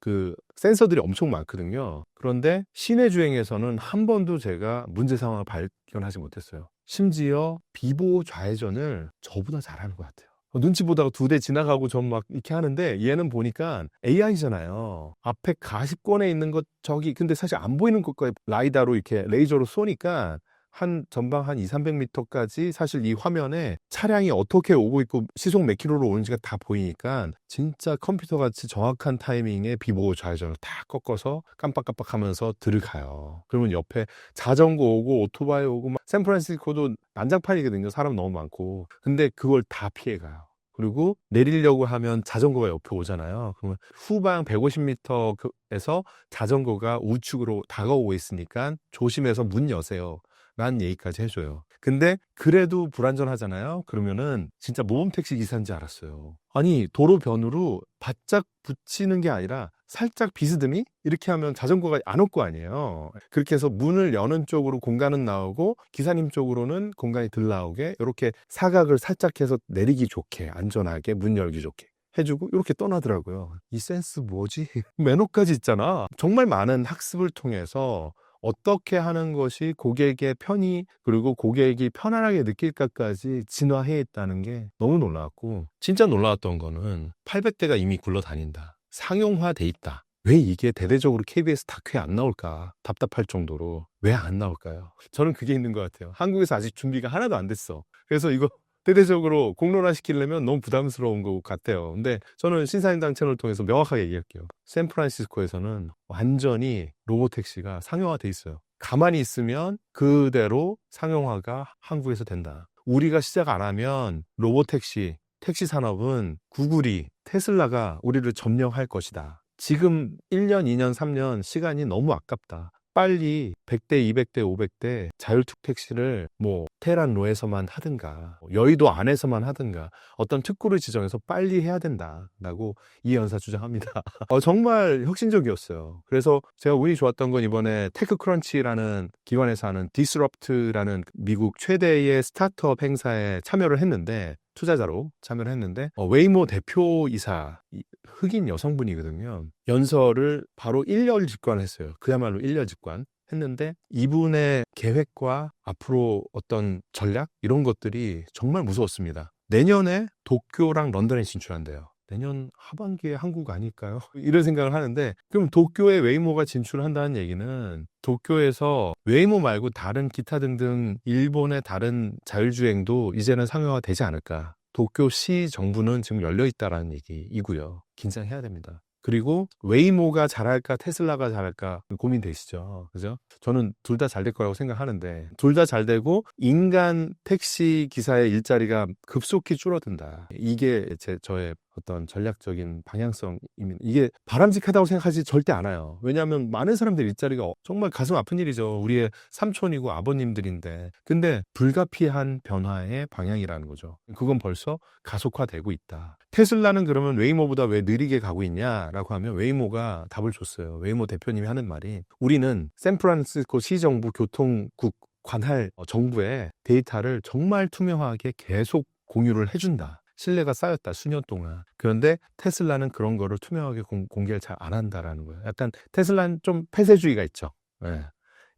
그 센서들이 엄청 많거든요. 그런데 시내 주행에서는 한 번도 제가 문제 상황을 발견하지 못했어요. 심지어 비보 좌회전을 저보다 잘하는 것 같아요. 눈치 보다가 2대 지나가고 전 막 이렇게 하는데, 얘는 보니까 AI잖아요. 앞에 가십권에 있는 것 근데 사실 안 보이는 것까지 라이다로 이렇게 레이저로 쏘니까 한 전방 한 200~300m까지 사실 이 화면에 차량이 어떻게 오고 있고 시속 몇 킬로로 오는지가 다 보이니까 진짜 컴퓨터같이 정확한 타이밍에 비보고 좌회전을 다 꺾어서 깜빡깜빡하면서 들어가요. 그러면 옆에 자전거 오고 오토바이 오고 막 샌프란시스코도 난장판이거든요. 사람 너무 많고. 근데 그걸 다 피해가요. 그리고 내리려고 하면 자전거가 옆에 오잖아요. 그러면 후방 150m에서 자전거가 우측으로 다가오고 있으니까 조심해서 문 여세요 라는 얘기까지 해줘요. 근데 그래도 불안전하잖아요. 그러면은 진짜 모범택시 기사인지 알았어요. 아니 도로변으로 바짝 붙이는 게 아니라 살짝 비스듬히 이렇게 하면 자전거가 안 올 거 아니에요. 그렇게 해서 문을 여는 쪽으로 공간은 나오고 기사님 쪽으로는 공간이 덜 나오게 이렇게 사각을 살짝 해서 내리기 좋게 안전하게 문 열기 좋게 해주고 이렇게 떠나더라고요. 이 센스 뭐지? 매너까지 있잖아. 정말 많은 학습을 통해서 어떻게 하는 것이 고객의 편의 그리고 고객이 편안하게 느낄까까지 진화해 있다는 게 너무 놀라웠고, 진짜 놀라웠던 거는 800대가 이미 굴러다닌다, 상용화돼 있다. 왜 이게 대대적으로 KBS 다큐에 안 나올까 답답할 정도로 왜 안 나올까요? 저는 그게 있는 것 같아요. 한국에서 아직 준비가 하나도 안 됐어. 그래서 이거 대대적으로 공론화 시키려면 너무 부담스러운 것 같아요. 근데 저는 신사임당 채널을 통해서 명확하게 얘기할게요. 샌프란시스코에서는 완전히 로보택시가 상용화돼 있어요. 가만히 있으면 그대로 상용화가 한국에서 된다. 우리가 시작 안 하면 로보택시, 택시 산업은 구글이, 테슬라가 우리를 점령할 것이다. 지금 1년, 2년, 3년 시간이 너무 아깝다. 빨리 100대, 200대, 500대 자율투 택시를 뭐 테헤란로에서만 하든가 여의도 안에서만 하든가 어떤 특구를 지정해서 빨리 해야 된다라고 이 연사 주장합니다. 정말 혁신적이었어요. 그래서 제가 운이 좋았던 건 이번에 테크크런치라는 기관에서 하는 디스럽트라는 미국 최대의 스타트업 행사에 참여를 했는데, 투자자로 참여를 했는데 웨이모 대표이사 흑인 여성분이거든요. 연설을 바로 일렬직관 했어요. 그야말로 일렬직관 했는데 이분의 계획과 앞으로 어떤 전략 이런 것들이 정말 무서웠습니다. 내년에 도쿄랑 런던에 진출한대요. 내년 하반기에 한국 아닐까요? 이런 생각을 하는데, 그럼 도쿄에 웨이모가 진출한다는 얘기는 도쿄에서 웨이모 말고 다른 기타 등등 일본의 다른 자율주행도 이제는 상용화 되지 않을까. 도쿄시 정부는 지금 열려있다라는 얘기이고요. 긴장해야 됩니다. 그리고 웨이모가 잘할까 테슬라가 잘할까 고민되시죠. 그죠? 저는 둘 다 잘 될 거라고 생각하는데, 둘 다 잘 되고 인간 택시 기사의 일자리가 급속히 줄어든다. 이게 저의 어떤 전략적인 방향성입니다. 이게 바람직하다고 생각하지 절대 않아요. 왜냐하면 많은 사람들 일자리가 정말 가슴 아픈 일이죠. 우리의 삼촌이고 아버님들인데. 근데 불가피한 변화의 방향이라는 거죠. 그건 벌써 가속화되고 있다. 테슬라는 그러면 웨이모보다 왜 느리게 가고 있냐라고 하면 웨이모가 답을 줬어요. 웨이모 대표님이 하는 말이, 우리는 샌프란시스코 시정부 교통국 관할 정부의 데이터를 정말 투명하게 계속 공유를 해준다. 신뢰가 쌓였다, 수년 동안. 그런데 테슬라는 그런 거를 투명하게 공개를 잘 안 한다라는 거예요. 약간 테슬라는 좀 폐쇄주의가 있죠. 네.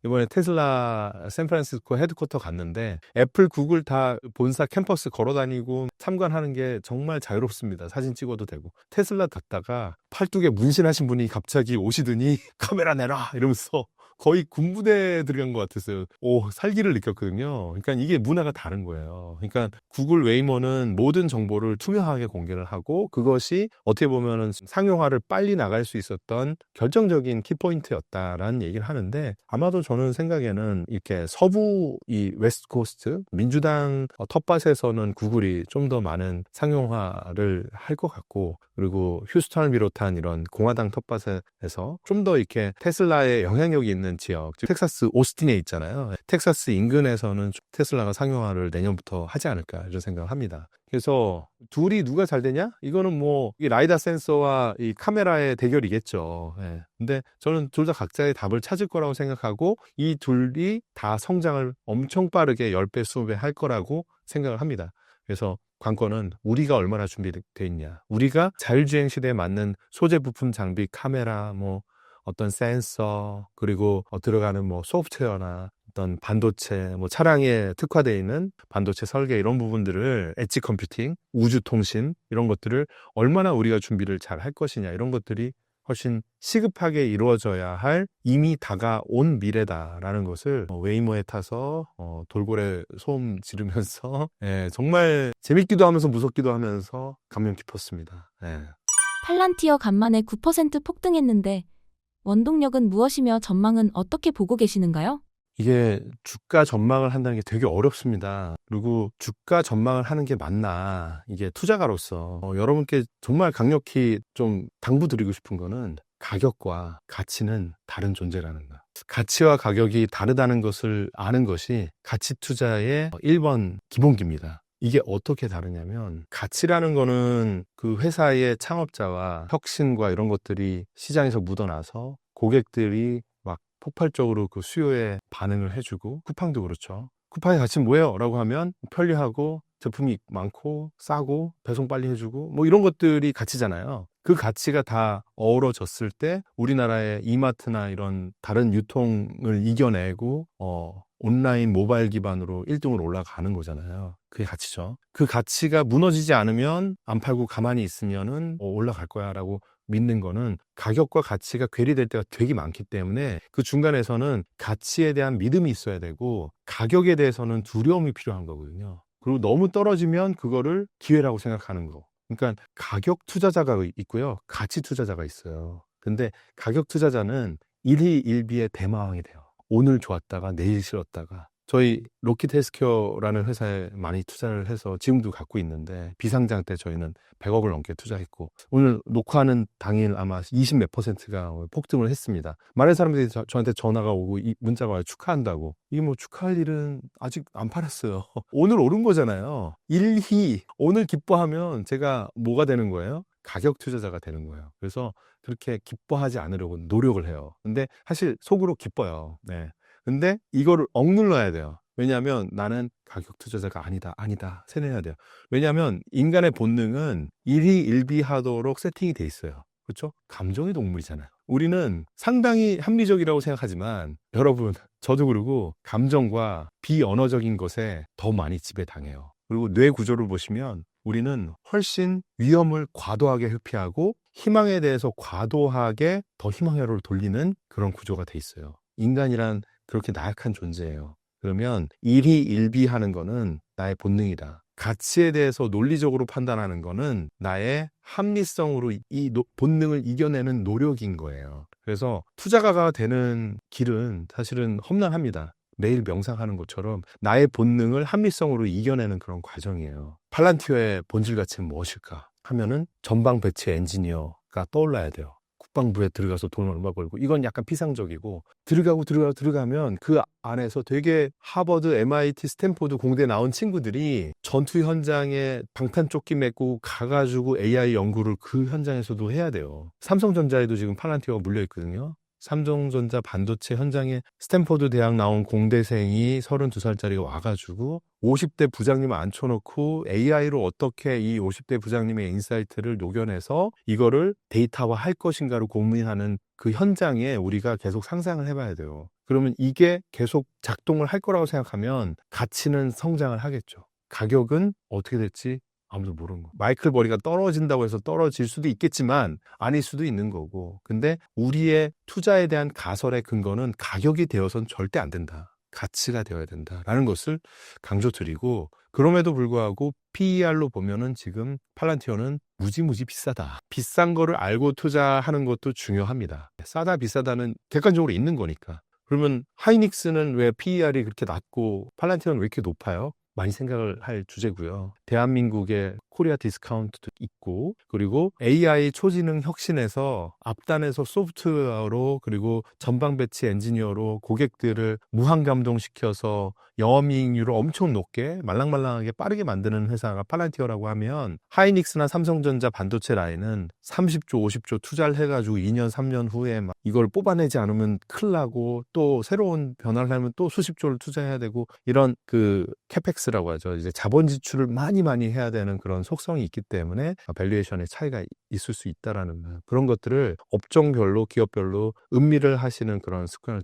이번에 테슬라 샌프란시스코 헤드쿼터 갔는데 애플, 구글 다 본사 캠퍼스 걸어다니고 참관하는 게 정말 자유롭습니다. 사진 찍어도 되고. 테슬라 갔다가 팔뚝에 문신하신 분이 갑자기 오시더니 카메라 내놔 이러면서 거의 군부대 들어간 것 같았어요. 살기를 느꼈거든요. 그러니까 이게 문화가 다른 거예요. 그러니까 구글 웨이모는 모든 정보를 투명하게 공개를 하고, 그것이 어떻게 보면은 상용화를 빨리 나갈 수 있었던 결정적인 키포인트였다라는 얘기를 하는데, 아마도 저는 생각에는 이렇게 서부 이 웨스트 코스트 민주당 텃밭에서는 구글이 좀 더 많은 상용화를 할 것 같고, 그리고 휴스턴을 비롯한 이런 공화당 텃밭에서 좀 더 이렇게 테슬라의 영향력이 있는 지역, 즉 텍사스 오스틴에 있잖아요. 텍사스 인근에서는 테슬라가 상용화를 내년부터 하지 않을까 이런 생각을 합니다. 그래서 둘이 누가 잘 되냐? 이거는 뭐 이 라이다 센서와 이 카메라의 대결이겠죠. 예. 근데 저는 둘 다 각자의 답을 찾을 거라고 생각하고, 이 둘이 다 성장을 엄청 빠르게 10배, 20배 할 거라고 생각을 합니다. 그래서 관건은 우리가 얼마나 준비되어 있냐. 우리가 자율주행 시대에 맞는 소재 부품 장비, 카메라, 뭐 어떤 센서, 그리고 들어가는 뭐 소프트웨어나 어떤 반도체, 뭐 차량에 특화되어 있는 반도체 설계 이런 부분들을, 엣지 컴퓨팅, 우주 통신 이런 것들을 얼마나 우리가 준비를 잘 할 것이냐, 이런 것들이 훨씬 시급하게 이루어져야 할 이미 다가온 미래다라는 것을 웨이모에 타서 돌고래 소음 지르면서 예, 정말 재밌기도 하면서 무섭기도 하면서 감명 깊었습니다. 예. 팔란티어 간만에 9% 폭등했는데 원동력은 무엇이며 전망은 어떻게 보고 계시는가요? 이게 주가 전망을 한다는 게 되게 어렵습니다. 그리고 주가 전망을 하는 게 맞나, 이게 투자가로서 여러분께 정말 강력히 좀 당부드리고 싶은 거는 가격과 가치는 다른 존재라는 거. 가치와 가격이 다르다는 것을 아는 것이 가치 투자의 1번 기본기입니다. 이게 어떻게 다르냐면, 가치라는 거는 그 회사의 창업자와 혁신과 이런 것들이 시장에서 묻어나서 고객들이 막 폭발적으로 그 수요에 반응을 해주고, 쿠팡도 그렇죠. 쿠팡의 가치는 뭐예요? 라고 하면 편리하고 제품이 많고 싸고 배송 빨리 해주고 뭐 이런 것들이 가치잖아요. 그 가치가 다 어우러졌을 때 우리나라의 이마트나 이런 다른 유통을 이겨내고 온라인 모바일 기반으로 1등으로 올라가는 거잖아요. 그게 가치죠. 그 가치가 무너지지 않으면, 안 팔고 가만히 있으면은 올라갈 거야 라고 믿는 거는 가격과 가치가 괴리될 때가 되게 많기 때문에, 그 중간에서는 가치에 대한 믿음이 있어야 되고 가격에 대해서는 두려움이 필요한 거거든요. 그리고 너무 떨어지면 그거를 기회라고 생각하는 거. 그러니까 가격 투자자가 있고요, 가치 투자자가 있어요. 근데 가격 투자자는 일희일비의 대마왕이 돼요. 오늘 좋았다가 내일 싫었다가. 저희 로킷 헬스케어라는 회사에 많이 투자를 해서 지금도 갖고 있는데, 비상장 때 저희는 100억을 넘게 투자했고, 오늘 녹화하는 당일 아마 20 몇 %가 폭등을 했습니다. 많은 사람들이 저한테 전화가 오고 문자가 와요. 축하한다고. 이게 뭐 축하할 일은 아직 안 팔았어요. 오늘 오른 거잖아요. 오늘 기뻐하면 제가 뭐가 되는 거예요? 가격 투자자가 되는 거예요. 그래서 그렇게 기뻐하지 않으려고 노력을 해요. 근데 사실 속으로 기뻐요. 네. 근데 이거를 억눌러야 돼요. 왜냐하면 나는 가격 투자자가 아니다 세뇌해야 돼요. 왜냐하면 인간의 본능은 일희일비하도록 세팅이 돼 있어요. 그렇죠? 감정의 동물이잖아요. 우리는 상당히 합리적이라고 생각하지만, 여러분, 저도 그러고 감정과 비언어적인 것에 더 많이 지배당해요. 그리고 뇌 구조를 보시면 우리는 훨씬 위험을 과도하게 회피하고 희망에 대해서 과도하게 더 희망회로를 돌리는 그런 구조가 돼 있어요. 인간이란 그렇게 나약한 존재예요. 그러면 일희일비하는 거는 나의 본능이다. 가치에 대해서 논리적으로 판단하는 거는 나의 합리성으로 이 본능을 이겨내는 노력인 거예요. 그래서 투자가가 되는 길은 사실은 험난합니다. 매일 명상하는 것처럼 나의 본능을 합리성으로 이겨내는 그런 과정이에요. 팔란티어의 본질 가치는 무엇일까 하면은 전방 배치 엔지니어가 떠올라야 돼요. 국방부에 들어가서 돈 얼마 벌고, 이건 약간 피상적이고, 들어가면 그 안에서 되게 하버드, MIT, 스탠포드 공대 나온 친구들이 전투 현장에 방탄조끼 메고 가가지고 AI 연구를 그 현장에서도 해야 돼요. 삼성전자에도 지금 팔란티어가 물려 있거든요. 삼성전자 반도체 현장에 스탠포드 대학 나온 공대생이 32살짜리가 와가지고 50대 부장님을 앉혀놓고 AI로 어떻게 이 50대 부장님의 인사이트를 녹여내서 이거를 데이터화 할 것인가를 고민하는 그 현장에 우리가 계속 상상을 해봐야 돼요. 그러면 이게 계속 작동을 할 거라고 생각하면 가치는 성장을 하겠죠. 가격은 어떻게 될지 아무도 모르는 거. 마이클 버리가 떨어진다고 해서 떨어질 수도 있겠지만 아닐 수도 있는 거고. 근데 우리의 투자에 대한 가설의 근거는 가격이 되어서는 절대 안 된다. 가치가 되어야 된다라는 것을 강조드리고, 그럼에도 불구하고 PER로 보면은 지금 팔란티어는 무지무지 비싸다. 비싼 거를 알고 투자하는 것도 중요합니다. 싸다 비싸다는 객관적으로 있는 거니까. 그러면 하이닉스는 왜 PER이 그렇게 낮고 팔란티어는 왜 이렇게 높아요? 많이 생각을 할 주제고요. 대한민국의 코리아 디스카운트도 있고, 그리고 AI 초지능 혁신에서 앞단에서 소프트웨어로, 그리고 전방 배치 엔지니어로 고객들을 무한 감동시켜서 영업이익률을 엄청 높게 말랑말랑하게 빠르게 만드는 회사가 팔란티어라고 하면, 하이닉스나 삼성전자 반도체 라인은 30조 50조 투자를 해가지고 2년 3년 후에 막 이걸 뽑아내지 않으면 큰일 나고, 또 새로운 변화를 하면 또 수십 조를 투자해야 되고, 이런 그 캐펙스 CAPEX라고 하죠. 이제 자본 지출을 많이 해야 되는 그런 속성이 있기 때문에 밸류에이션의 차이가 있을 수 있다라는 그런 것들을 업종별로 기업별로 음미를 하시는 그런 습관을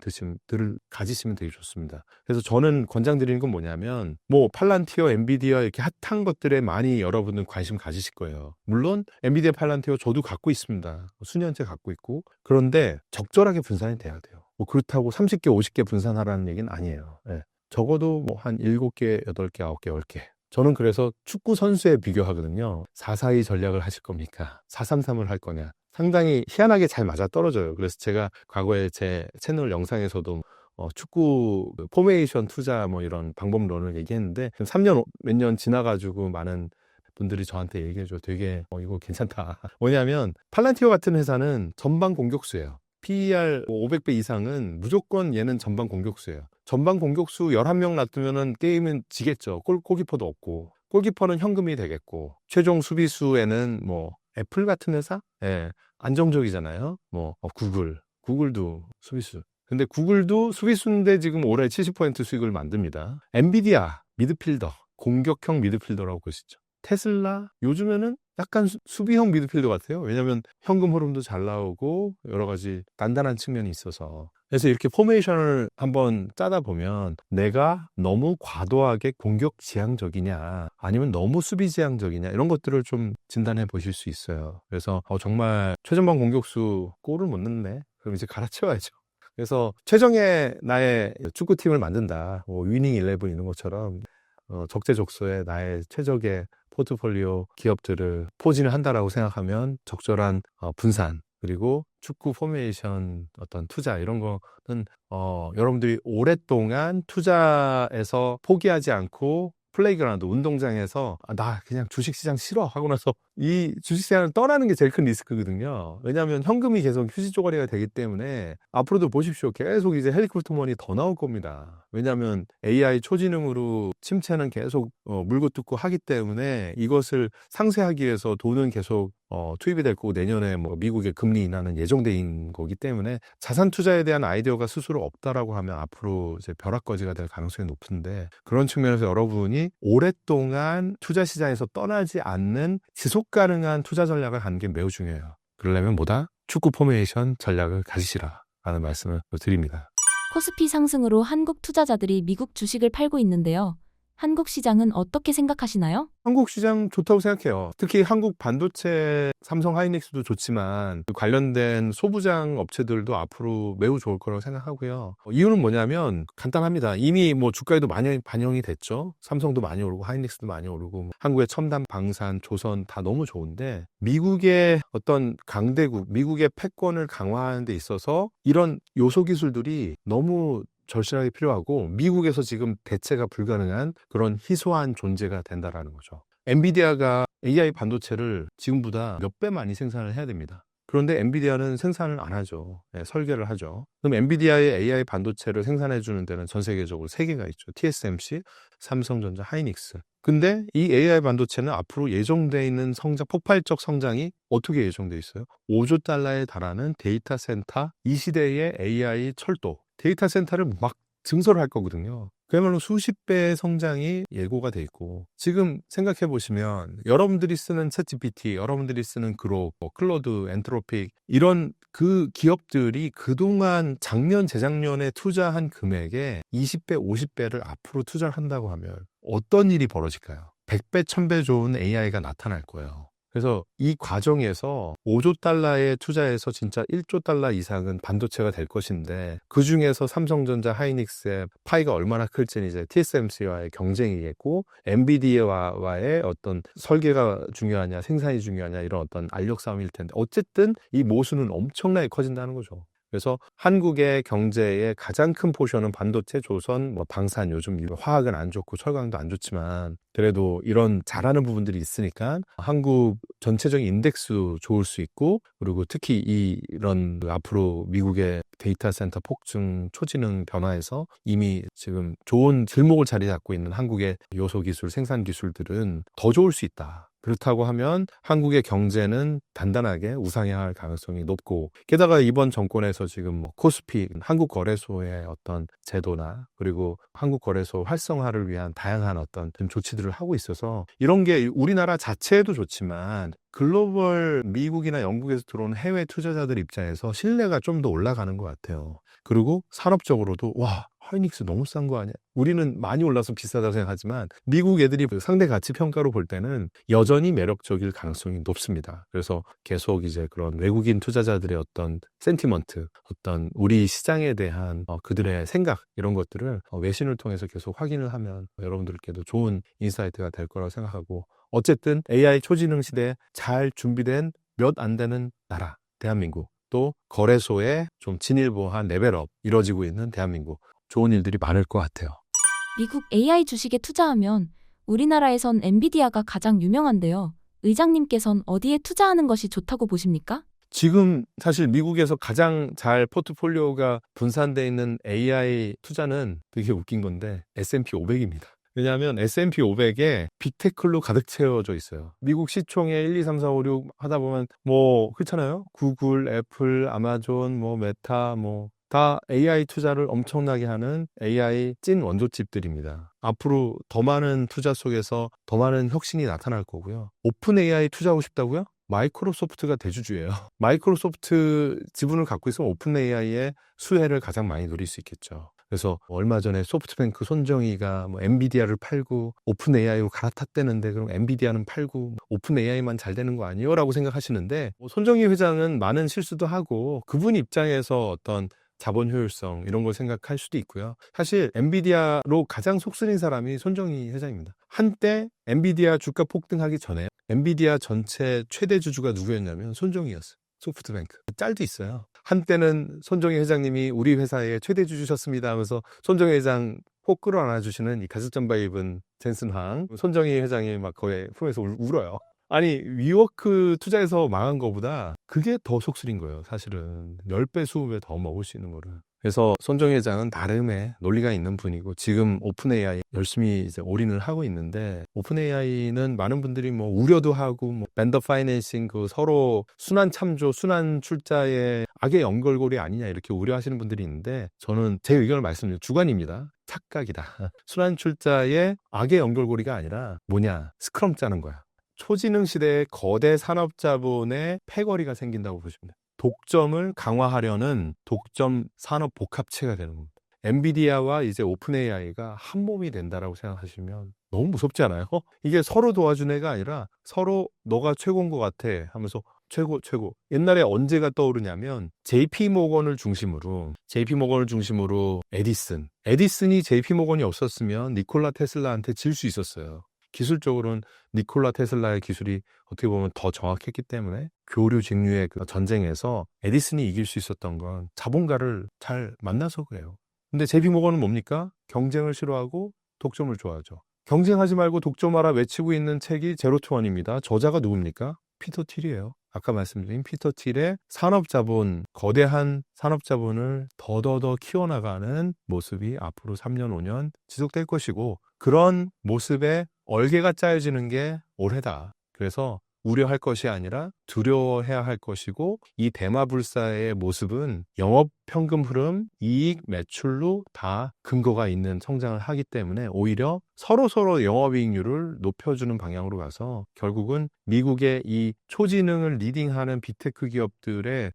가지시면 되게 좋습니다. 그래서 저는 권장드리는 건 뭐냐면 뭐 팔란티어, 엔비디아 이렇게 핫한 것들에 많이 여러분은 관심 가지실 거예요. 물론 엔비디아, 팔란티어 저도 갖고 있습니다. 수년째 갖고 있고. 그런데 적절하게 분산이 돼야 돼요. 뭐 그렇다고 30개, 50개 분산하라는 얘기는 아니에요. 예. 적어도 뭐 한 7개, 8개, 9개, 10개. 저는 그래서 축구 선수에 비교하거든요. 4-4-2 전략을 하실 겁니까? 4-3-3을 할 거냐? 상당히 희한하게 잘 맞아 떨어져요. 그래서 제가 과거에 제 채널 영상에서도 축구 포메이션 투자 뭐 이런 방법론을 얘기했는데 3년 몇 년 지나가지고 많은 분들이 저한테 얘기해줘. 되게 이거 괜찮다. 뭐냐면 팔란티어 같은 회사는 전방 공격수예요. PER 500배 이상은 무조건 얘는 전방 공격수예요. 전방 공격수 11명 놔두면은 게임은 지겠죠. 골키퍼도 없고. 골키퍼는 현금이 되겠고. 최종 수비수에는 뭐 애플 같은 회사? 예. 안정적이잖아요. 뭐 구글도 수비수. 근데 구글도 수비수인데 지금 올해 70% 수익을 만듭니다. 엔비디아 미드필더, 공격형 미드필더라고 보시죠. 테슬라 요즘에는 약간 수비형 미드필더 같아요. 왜냐하면 현금 흐름도 잘 나오고 여러 가지 단단한 측면이 있어서. 그래서 이렇게 포메이션을 한번 짜다 보면 내가 너무 과도하게 공격 지향적이냐 아니면 너무 수비 지향적이냐 이런 것들을 좀 진단해 보실 수 있어요. 그래서 정말 최전방 공격수 골을 못 넣네. 그럼 이제 갈아치워야죠. 그래서 최정의 나의 축구팀을 만든다. 뭐 위닝 11 이런 것처럼 적재적소에 나의 최적의 포트폴리오 기업들을 포진을 한다라고 생각하면 적절한 분산 그리고 축구 포메이션 어떤 투자 이런 거는 여러분들이 오랫동안 투자에서 포기하지 않고 플레이그라운드 운동장에서 나 그냥 주식시장 싫어 하고 나서 이 주식시장을 떠나는 게 제일 큰 리스크거든요. 왜냐하면 현금이 계속 휴지 쪼가리가 되기 때문에 앞으로도 보십시오. 계속 이제 헬리콥터 머니 더 나올 겁니다. 왜냐하면 AI 초지능으로 침체는 계속 물고 뜯고 하기 때문에 이것을 상쇄하기 위해서 돈은 계속 투입이 될 거고 내년에 뭐 미국의 금리 인하는 예정돼 있는 거기 때문에 자산 투자에 대한 아이디어가 스스로 없다라고 하면 앞으로 이제 벼락거지가 될 가능성이 높은데 그런 측면에서 여러분이 오랫동안 투자 시장에서 떠나지 않는 지속 가능한 투자 전략을 가는 게 매우 중요해요. 그러려면 뭐다? 축구 포메이션 전략을 가지시라 라는 말씀을 드립니다. 코스피 상승으로 한국 투자자들이 미국 주식을 팔고 있는데요. 한국 시장은 어떻게 생각하시나요? 한국 시장 좋다고 생각해요. 특히 한국 반도체, 삼성 하이닉스도 좋지만 관련된 소부장 업체들도 앞으로 매우 좋을 거라고 생각하고요. 이유는 뭐냐면 간단합니다. 이미 뭐 주가에도 많이 반영이 됐죠. 삼성도 많이 오르고 하이닉스도 많이 오르고 한국의 첨단 방산, 조선 다 너무 좋은데 미국의 어떤 강대국, 미국의 패권을 강화하는 데 있어서 이런 요소 기술들이 너무 절실하게 필요하고 미국에서 지금 대체가 불가능한 그런 희소한 존재가 된다라는 거죠. 엔비디아가 AI 반도체를 지금보다 몇 배 많이 생산을 해야 됩니다. 그런데 엔비디아는 생산을 안 하죠. 네, 설계를 하죠. 그럼 엔비디아의 AI 반도체를 생산해 주는 데는 전 세계적으로 3개가 있죠. TSMC, 삼성전자, 하이닉스. 근데 이 AI 반도체는 앞으로 예정돼 있는 폭발적 성장이 어떻게 예정돼 있어요? 5조 달러에 달하는 데이터 센터, 이 시대의 AI 철도, 데이터 센터를 막 증설을 할 거거든요. 그야말로 수십 배의 성장이 예고가 돼 있고 지금 생각해 보시면 여러분들이 쓰는 챗GPT, 여러분들이 쓰는 그록, 클로드, 엔트로픽 이런 그 기업들이 그동안 작년, 재작년에 투자한 금액의 20배, 50배를 앞으로 투자를 한다고 하면 어떤 일이 벌어질까요? 100배, 1000배 좋은 AI가 나타날 거예요. 그래서 이 과정에서 5조 달러에 투자해서 진짜 1조 달러 이상은 반도체가 될 것인데 그 중에서 삼성전자, 하이닉스의 파이가 얼마나 클지는 이제 TSMC와의 경쟁이겠고 엔비디아와의 어떤 설계가 중요하냐 생산이 중요하냐 이런 어떤 알력 싸움일 텐데 어쨌든 이 모수는 엄청나게 커진다는 거죠. 그래서 한국의 경제의 가장 큰 포션은 반도체, 조선, 방산, 요즘 화학은 안 좋고 철강도 안 좋지만 그래도 이런 잘하는 부분들이 있으니까 한국 전체적인 인덱스 좋을 수 있고 그리고 특히 이런 앞으로 미국의 데이터 센터 폭증, 초지능 변화에서 이미 지금 좋은 들목을 자리 잡고 있는 한국의 요소 기술, 생산 기술들은 더 좋을 수 있다. 그렇다고 하면 한국의 경제는 단단하게 우상향할 가능성이 높고, 게다가 이번 정권에서 지금 뭐 코스피, 한국거래소의 어떤 제도나 그리고 한국거래소 활성화를 위한 다양한 어떤 좀 조치들을 하고 있어서 이런 게 우리나라 자체에도 좋지만 글로벌 미국이나 영국에서 들어오는 해외 투자자들 입장에서 신뢰가 좀 더 올라가는 것 같아요. 그리고 산업적으로도 와, 하이닉스 너무 싼 거 아니야? 우리는 많이 올라서 비싸다고 생각하지만 미국 애들이 상대 가치 평가로 볼 때는 여전히 매력적일 가능성이 높습니다. 그래서 계속 이제 그런 외국인 투자자들의 어떤 센티먼트, 어떤 우리 시장에 대한 그들의 생각, 이런 것들을 외신을 통해서 계속 확인을 하면 여러분들께도 좋은 인사이트가 될 거라고 생각하고, 어쨌든 AI 초지능 시대에 잘 준비된 몇 안 되는 나라 대한민국, 또 거래소에 좀 진일보한 레벨업 이루어지고 있는 대한민국, 좋은 일들이 많을 것 같아요. 미국 AI 주식에 투자하면 우리나라에선 엔비디아가 가장 유명한데요. 의장님께선 어디에 투자하는 것이 좋다고 보십니까? 지금 사실 미국에서 가장 잘 포트폴리오가 분산되어 있는 AI 투자는 되게 웃긴 건데 S&P 500입니다. 왜냐하면 S&P 500에 빅테크로 가득 채워져 있어요. 미국 시총에 1, 2, 3, 4, 5, 6 하다 보면 뭐 그렇잖아요. 구글, 애플, 아마존, 뭐 메타, 뭐 다 AI 투자를 엄청나게 하는 AI 찐 원조집들입니다. 앞으로 더 많은 투자 속에서 더 많은 혁신이 나타날 거고요. 오픈 AI 투자하고 싶다고요? 마이크로소프트가 대주주예요. 마이크로소프트 지분을 갖고 있으면 오픈 AI의 수혜를 가장 많이 누릴 수 있겠죠. 그래서 얼마 전에 소프트뱅크 손정희가 뭐 엔비디아를 팔고 오픈 AI로 갈아탔다는데, 그럼 엔비디아는 팔고 오픈 AI만 잘 되는 거 아니에요? 라고 생각하시는데, 손정희 회장은 많은 실수도 하고 그분 입장에서 어떤 자본 효율성 이런 걸 생각할 수도 있고요. 사실 엔비디아로 가장 속쓰린 사람이 손정희 회장입니다. 한때 엔비디아 주가 폭등하기 전에 엔비디아 전체 최대 주주가 누구였냐면 손정희였어요. 소프트뱅크. 짤도 있어요. 한때는 손정희 회장님이 우리 회사의 최대 주주셨습니다 하면서 손정희 회장 꼭 끌어안아 주시는 이 가죽잠바 입은 젠슨 황, 손정희 회장이 막 거의 품에서 울어요. 아니, 위워크 투자해서 망한 거보다 그게 더 속쓰린 거예요. 사실은 10배, 20배 더 먹을 수 있는 거를. 그래서 손정희 회장은 나름의 논리가 있는 분이고, 지금 오픈 AI 열심히 이제 올인을 하고 있는데, 오픈 AI는 많은 분들이 뭐 우려도 하고, 뭐 벤더 파이낸싱, 그 서로 순환 참조, 순환 출자의 악의 연결고리 아니냐 이렇게 우려하시는 분들이 있는데, 저는 제 의견을 말씀드리면 주관입니다. 착각이다. 순환 출자의 악의 연결고리가 아니라 뭐냐? 스크럼 짜는 거야. 초지능 시대에 거대 산업자본의 패거리가 생긴다고 보시면 돼요. 독점을 강화하려는 독점 산업 복합체가 되는 겁니다. 엔비디아와 이제 오픈 AI가 한 몸이 된다라고 생각하시면 너무 무섭지 않아요? 이게 서로 도와준 애가 아니라 서로 너가 최고인 것 같아 하면서 최고 최고. 옛날에 언제가 떠오르냐면 JP 모건을 중심으로 에디슨이 JP 모건이 없었으면 니콜라 테슬라한테 질 수 있었어요. 기술적으로는 니콜라 테슬라의 기술이 어떻게 보면 더 정확했기 때문에 교류 직류의 그 전쟁에서 에디슨이 이길 수 있었던 건 자본가를 잘 만나서 그래요. 근데 JP 모건은 뭡니까? 경쟁을 싫어하고 독점을 좋아하죠. 경쟁하지 말고 독점하라 외치고 있는 책이 제로 투 원입니다. 저자가 누굽니까? 피터 틸이에요. 아까 말씀드린 피터 틸의 산업자본, 거대한 산업자본을 더더더 키워나가는 모습이 앞으로 3년, 5년 지속될 것이고, 그런 모습에 얼개가 짜여지는 게 올해다. 그래서 우려할 것이 아니라 두려워해야 할 것이고, 이 대마불사의 모습은 영업 평금 흐름, 이익, 매출로 다 근거가 있는 성장을 하기 때문에 오히려 서로 영업이익률을 높여주는 방향으로 가서 결국은 미국의 이 초지능을 리딩하는 빅테크 기업들의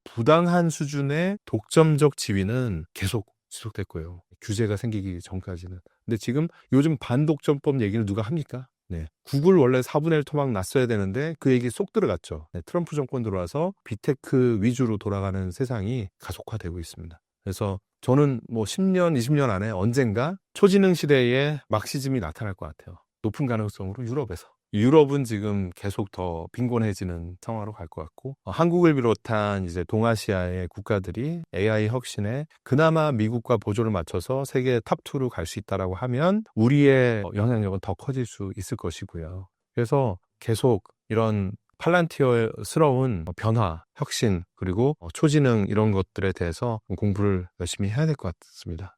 부당한 수준의 독점적 지위는 계속 지속될 거예요. 규제가 생기기 전까지는. 근데 지금 요즘 반독점법 얘기를 누가 합니까? 네. 구글 원래 4분의 1 토막 났어야 되는데 그 얘기 쏙 들어갔죠. 네, 트럼프 정권 들어와서 빅테크 위주로 돌아가는 세상이 가속화되고 있습니다. 그래서 저는 뭐 10년, 20년 안에 언젠가 초지능 시대에 막시즘이 나타날 것 같아요. 높은 가능성으로 유럽은 지금 계속 더 빈곤해지는 상황으로 갈 것 같고, 한국을 비롯한 이제 동아시아의 국가들이 AI 혁신에 그나마 미국과 보조를 맞춰서 세계 탑2로 갈 수 있다라고 하면 우리의 영향력은 더 커질 수 있을 것이고요. 그래서 계속 이런 팔란티어스러운 변화, 혁신, 그리고 초지능 이런 것들에 대해서 공부를 열심히 해야 될 것 같습니다.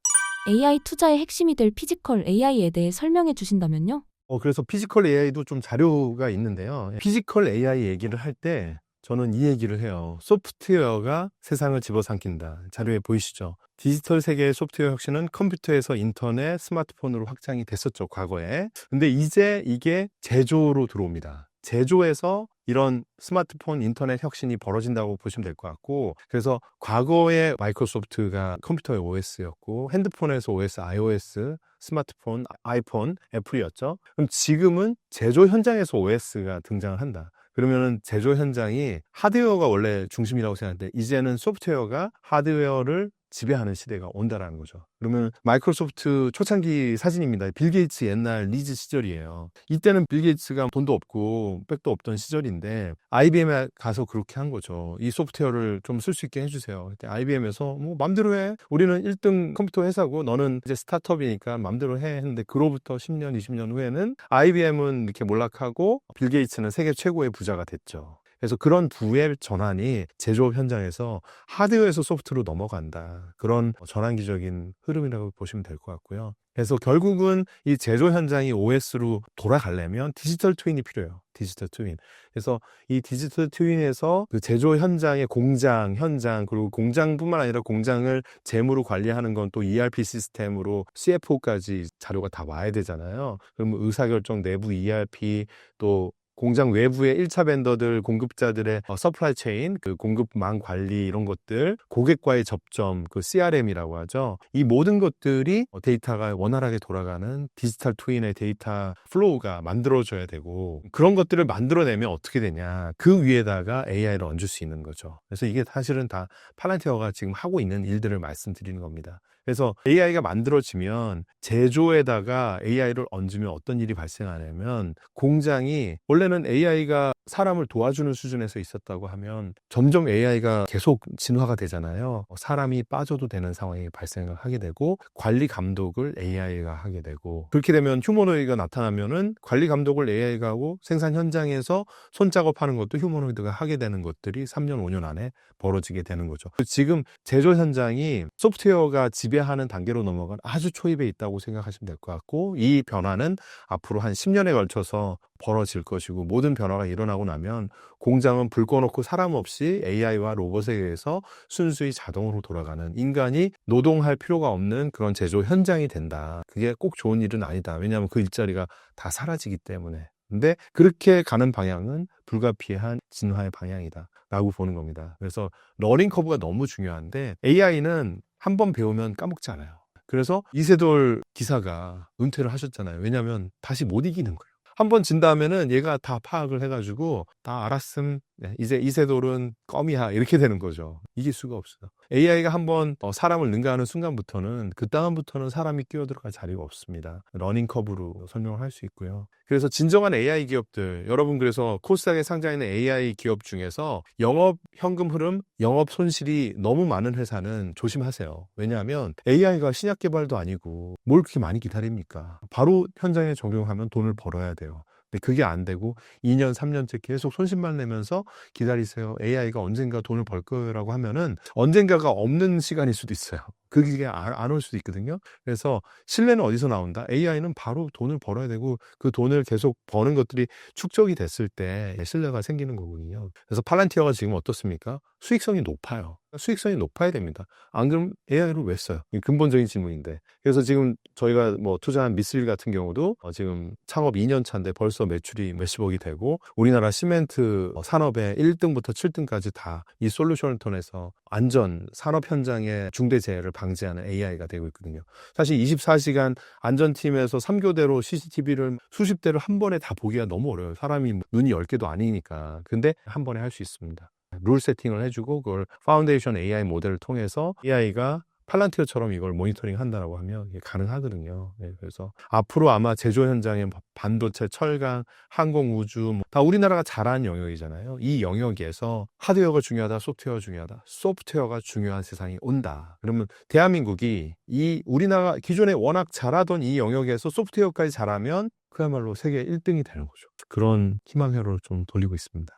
AI 투자의 핵심이 될 피지컬 AI에 대해 설명해 주신다면요? 그래서 피지컬 AI도 좀 자료가 있는데요. 피지컬 AI 얘기를 할 때 저는 이 얘기를 해요. 소프트웨어가 세상을 집어삼킨다. 자료에 보이시죠? 디지털 세계의 소프트웨어 혁신은 컴퓨터에서 인터넷, 스마트폰으로 확장이 됐었죠, 과거에. 근데 이제 이게 제조로 들어옵니다. 제조에서 이런 스마트폰, 인터넷 혁신이 벌어진다고 보시면 될 것 같고, 그래서 과거에 마이크로소프트가 컴퓨터의 OS였고, 핸드폰에서 OS, iOS, 스마트폰, 아이폰, 애플이었죠. 그럼 지금은 제조 현장에서 OS가 등장을 한다. 그러면은 제조 현장이 하드웨어가 원래 중심이라고 생각하는데 이제는 소프트웨어가 하드웨어를 지배하는 시대가 온다라는 거죠. 그러면 마이크로소프트 초창기 사진입니다. 빌 게이츠 옛날 리즈 시절이에요. 이때는 빌 게이츠가 돈도 없고 백도 없던 시절인데 IBM에 가서 그렇게 한 거죠. 이 소프트웨어를 좀 쓸 수 있게 해주세요. 그때 IBM에서 뭐 맘대로 해. 우리는 1등 컴퓨터 회사고 너는 이제 스타트업이니까 맘대로 해 했는데 그로부터 10년, 20년 후에는 IBM은 이렇게 몰락하고 빌 게이츠는 세계 최고의 부자가 됐죠. 그래서 그런 부의 전환이 제조업 현장에서 하드웨어에서 소프트로 넘어간다. 그런 전환기적인 흐름이라고 보시면 될 것 같고요. 그래서 결국은 이 제조 현장이 OS로 돌아가려면 디지털 트윈이 필요해요. 디지털 트윈. 그래서 이 디지털 트윈에서 그 제조 현장의 공장, 현장, 그리고 공장뿐만 아니라 공장을 재무로 관리하는 건 또 ERP 시스템으로 CFO까지 자료가 다 와야 되잖아요. 그러면 의사결정 내부 ERP 또 공장 외부의 1차 벤더들, 공급자들의 서플라이 체인, 그 공급망 관리 이런 것들, 고객과의 접점, 그 CRM이라고 하죠. 이 모든 것들이 데이터가 원활하게 돌아가는 디지털 트윈의 데이터 플로우가 만들어져야 되고 그런 것들을 만들어내면 어떻게 되냐. 그 위에다가 AI를 얹을 수 있는 거죠. 그래서 이게 사실은 다 팔란티어가 지금 하고 있는 일들을 말씀드리는 겁니다. 그래서 AI가 만들어지면 제조에다가 AI를 얹으면 어떤 일이 발생하냐면 공장이 원래는 AI가 사람을 도와주는 수준에서 있었다고 하면 점점 AI가 계속 진화가 되잖아요. 사람이 빠져도 되는 상황이 발생을 하게 되고 관리 감독을 AI가 하게 되고 그렇게 되면 휴머노이드가 나타나면은 관리 감독을 AI가 하고 생산 현장에서 손작업하는 것도 휴머노이드가 하게 되는 것들이 3년, 5년 안에 벌어지게 되는 거죠. 지금 제조 현장이 소프트웨어가 지배하는 단계로 넘어간 아주 초입에 있다고 생각하시면 될 것 같고 이 변화는 앞으로 한 10년에 걸쳐서 벌어질 것이고 모든 변화가 일어나고 나면 공장은 불 꺼놓고 사람 없이 AI와 로봇에 의해서 순수히 자동으로 돌아가는 인간이 노동할 필요가 없는 그런 제조 현장이 된다. 그게 꼭 좋은 일은 아니다. 왜냐하면 그 일자리가 다 사라지기 때문에. 근데 그렇게 가는 방향은 불가피한 진화의 방향이다 라고 보는 겁니다. 그래서 러닝 커브가 너무 중요한데 AI는 한 번 배우면 까먹지 않아요. 그래서 이세돌 기사가 은퇴를 하셨잖아요. 왜냐하면 다시 못 이기는 거예요. 한 번 진 다음에는 얘가 다 파악을 해가지고 다 알았음. 이제 이세돌은 껌이야 이렇게 되는 거죠. 이길 수가 없어요. AI가 한번 사람을 능가하는 순간부터는 그 다음부터는 사람이 끼어들어갈 자리가 없습니다. 러닝 커브로 설명을 할 수 있고요. 그래서 진정한 AI 기업들 여러분 그래서 코스닥에 상장있는 AI 기업 중에서 영업 현금 흐름, 영업 손실이 너무 많은 회사는 조심하세요. 왜냐하면 AI가 신약 개발도 아니고 뭘 그렇게 많이 기다립니까? 바로 현장에 적용하면 돈을 벌어야 돼요. 근데 그게 안 되고 2년, 3년째 계속 손실만 내면서 기다리세요. AI가 언젠가 돈을 벌 거라고 하면은 언젠가가 없는 시간일 수도 있어요. 그게 안 올 수도 있거든요. 그래서 신뢰는 어디서 나온다? AI는 바로 돈을 벌어야 되고 그 돈을 계속 버는 것들이 축적이 됐을 때 신뢰가 생기는 거거든요. 그래서 팔란티어가 지금 어떻습니까? 수익성이 높아요. 수익성이 높아야 됩니다. 안 그러면 AI를 왜 써요? 이게 근본적인 질문인데. 그래서 지금 저희가 뭐 투자한 미쓰릴 같은 경우도 지금 창업 2년 차인데 벌써 매출이 몇십억이 되고 우리나라 시멘트 산업의 1등부터 7등까지 다 이 솔루션을 통해서 안전 산업 현장의 중대 재해를 방지하는 AI가 되고 있거든요. 사실 24시간 안전팀에서 3교대로 CCTV를 수십 대를 한 번에 다 보기가 너무 어려워요. 사람이 눈이 10개도 아니니까. 근데 한 번에 할 수 있습니다. 룰 세팅을 해주고 그걸 파운데이션 AI 모델을 통해서 AI가 팔란티어처럼 이걸 모니터링 한다라고 하면 이게 가능하거든요. 네, 그래서 앞으로 아마 제조 현장에 반도체, 철강, 항공, 우주 다 우리나라가 잘하는 영역이잖아요. 이 영역에서 하드웨어가 중요하다, 소프트웨어가 중요하다, 소프트웨어가 중요한 세상이 온다. 그러면 대한민국이 이 우리나라 기존에 워낙 잘하던 이 영역에서 소프트웨어까지 잘하면 그야말로 세계 1등이 되는 거죠. 그런 희망 회로를 좀 돌리고 있습니다.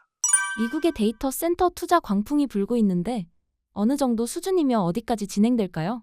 미국의 데이터 센터 투자 광풍이 불고 있는데 어느 정도 수준이며 어디까지 진행될까요?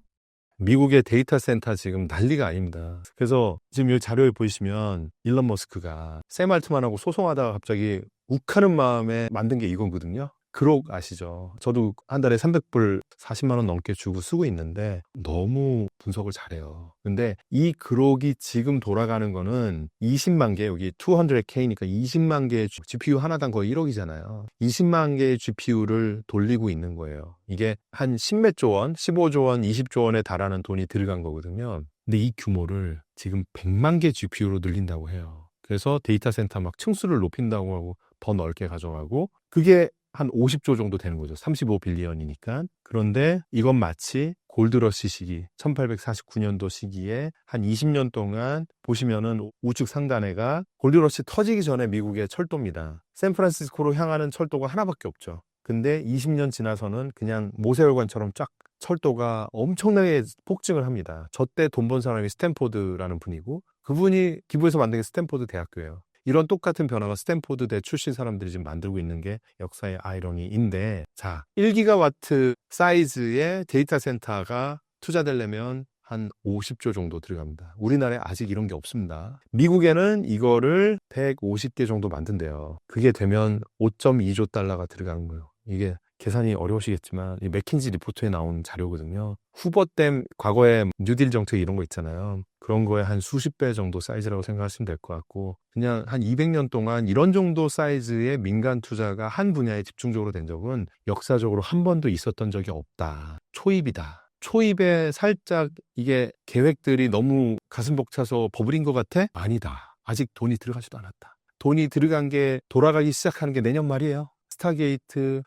미국의 데이터 센터 지금 난리가 아닙니다. 그래서 지금 이 자료에 보시면 일론 머스크가 샘 알트만하고 소송하다가 갑자기 욱하는 마음에 만든 게 이거거든요. 그록 아시죠? 저도 한 달에 300불 40만 원 넘게 주고 쓰고 있는데 너무 분석을 잘해요. 근데 이 그록이 지금 돌아가는 거는 20만 개, 여기 200K니까 20만 개의 GPU 하나당 거의 1억이잖아요. 20만 개의 GPU를 돌리고 있는 거예요. 이게 한 10몇 조 원, 15조 원, 20조 원에 달하는 돈이 들어간 거거든요. 근데 이 규모를 지금 100만 개 GPU로 늘린다고 해요. 그래서 데이터 센터 막 층수를 높인다고 하고 더 넓게 가져가고 그게 한 50조 정도 되는 거죠. 35빌리언이니까. 그런데 이건 마치 골드러시 시기, 1849년도 시기에 한 20년 동안 보시면은 우측 상단에가 골드러시 터지기 전에 미국의 철도입니다. 샌프란시스코로 향하는 철도가 하나밖에 없죠. 근데 20년 지나서는 그냥 모세혈관처럼 쫙 철도가 엄청나게 폭증을 합니다. 저 때 돈 번 사람이 스탠포드라는 분이고 그분이 기부해서 만든 게 스탠포드 대학교예요. 이런 똑같은 변화가 스탠포드대 출신 사람들이 지금 만들고 있는 게 역사의 아이러니인데, 자, 1기가와트 사이즈의 데이터 센터가 투자되려면 한 50조 정도 들어갑니다. 우리나라에 아직 이런 게 없습니다. 미국에는 이거를 150개 정도 만든대요. 그게 되면 5.2조 달러가 들어가는 거예요. 이게 계산이 어려우시겠지만 이 맥킨지 리포트에 나온 자료거든요. 후보 때 과거에 뉴딜 정책 이런 거 있잖아요. 그런 거에 한 수십 배 정도 사이즈라고 생각하시면 될 것 같고 그냥 한 200년 동안 이런 정도 사이즈의 민간 투자가 한 분야에 집중적으로 된 적은 역사적으로 한 번도 있었던 적이 없다. 초입이다. 초입에 살짝 이게 계획들이 너무 가슴 벅차서 버블인 것 같아? 아니다. 아직 돈이 들어가지도 않았다. 돈이 들어간 게 돌아가기 시작하는 게 내년 말이에요. 스타게이트,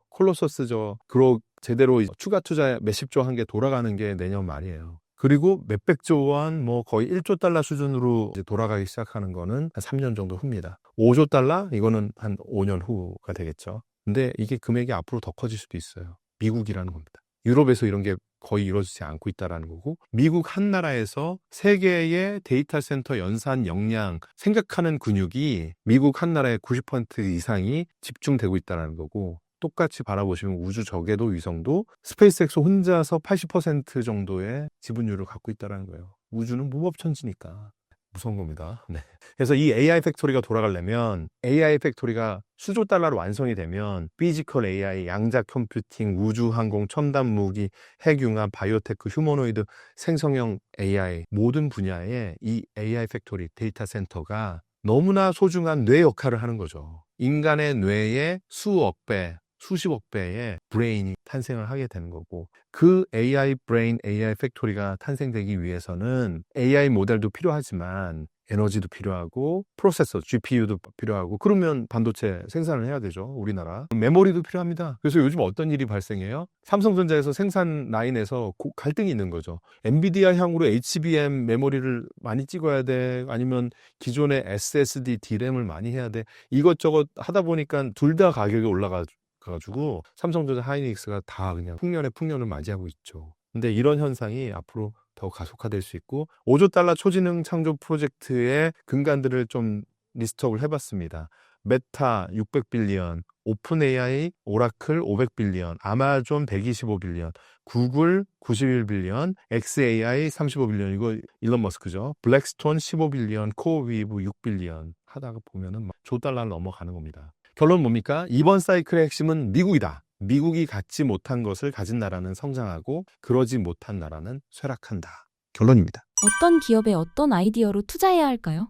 콜로서스죠. 그로 제대로 추가 투자 몇십 조 한 게 돌아가는 게 내년 말이에요. 그리고 몇백조 원, 거의 1조 달러 수준으로 이제 돌아가기 시작하는 거는 한 3년 정도 후입니다. 5조 달러? 이거는 한 5년 후가 되겠죠. 근데 이게 금액이 앞으로 더 커질 수도 있어요. 미국이라는 겁니다. 유럽에서 이런 게 거의 이루어지지 않고 있다는 거고 미국 한 나라에서 세계의 데이터 센터 연산 역량 생각하는 근육이 미국 한 나라의 90% 이상이 집중되고 있다는 거고 똑같이 바라보시면 우주 저궤도 위성도 스페이스X 혼자서 80% 정도의 지분율을 갖고 있다는 거예요. 우주는 무법천지니까 무서운 겁니다. 네. 그래서 이 AI 팩토리가 돌아가려면 AI 팩토리가 수조 달러로 완성이 되면 피지컬 AI, 양자 컴퓨팅, 우주항공, 첨단 무기, 핵융합, 바이오테크, 휴머노이드, 생성형 AI 모든 분야에 이 AI 팩토리 데이터 센터가 너무나 소중한 뇌 역할을 하는 거죠. 인간의 뇌의 수억 배, 수십억 배의 브레인이 탄생을 하게 되는 거고 그 AI 브레인, AI 팩토리가 탄생되기 위해서는 AI 모델도 필요하지만 에너지도 필요하고 프로세서, GPU도 필요하고 그러면 반도체 생산을 해야 되죠. 우리나라. 메모리도 필요합니다. 그래서 요즘 어떤 일이 발생해요? 삼성전자에서 생산 라인에서 갈등이 있는 거죠. 엔비디아 향으로 HBM 메모리를 많이 찍어야 돼? 아니면 기존의 SSD, D램을 많이 해야 돼? 이것저것 하다 보니까 둘 다 가격이 올라가지고 삼성전자, 하이닉스가 다 그냥 풍년을 맞이하고 있죠. 근데 이런 현상이 앞으로 더 가속화될 수 있고 5조 달러 초지능 창조 프로젝트의 근간들을 좀 리스트업을 해봤습니다. 메타 600빌리언, 오픈 AI, 오라클 500빌리언, 아마존 125빌리언, 구글 91빌리언, XAI 35빌리언, 이거 일론 머스크죠. 블랙스톤 15빌리언, 코어위브 6빌리언 하다가 보면은 조 달러를 넘어가는 겁니다. 결론 뭡니까? 이번 사이클의 핵심은 미국이다. 미국이 갖지 못한 것을 가진 나라는 성장하고 그러지 못한 나라는 쇠락한다. 결론입니다. 어떤 기업에 어떤 아이디어로 투자해야 할까요?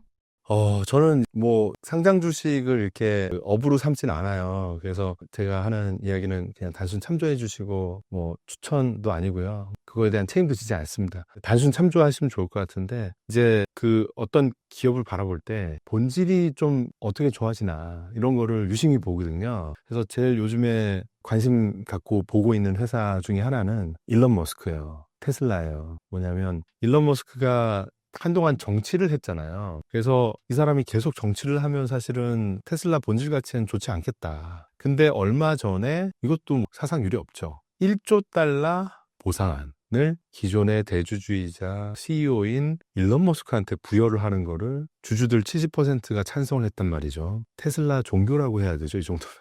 저는 상장 주식을 이렇게 업으로 삼진 않아요. 그래서 제가 하는 이야기는 그냥 단순 참조해 주시고 추천도 아니고요. 그거에 대한 책임도 지지 않습니다. 단순 참조하시면 좋을 것 같은데 이제 그 어떤 기업을 바라볼 때 본질이 좀 어떻게 좋아지나 이런 거를 유심히 보거든요. 그래서 제일 요즘에 관심 갖고 보고 있는 회사 중에 하나는 일론 머스크예요. 테슬라예요. 뭐냐면 일론 머스크가 한동안 정치를 했잖아요. 그래서 이 사람이 계속 정치를 하면 사실은 테슬라 본질 가치는 좋지 않겠다. 근데 얼마 전에 이것도 사상 유례 없죠. 1조 달러 보상안을 기존의 대주주이자 CEO인 일론 머스크한테 부여를 하는 거를 주주들 70%가 찬성을 했단 말이죠. 테슬라 종교라고 해야 되죠, 이 정도면.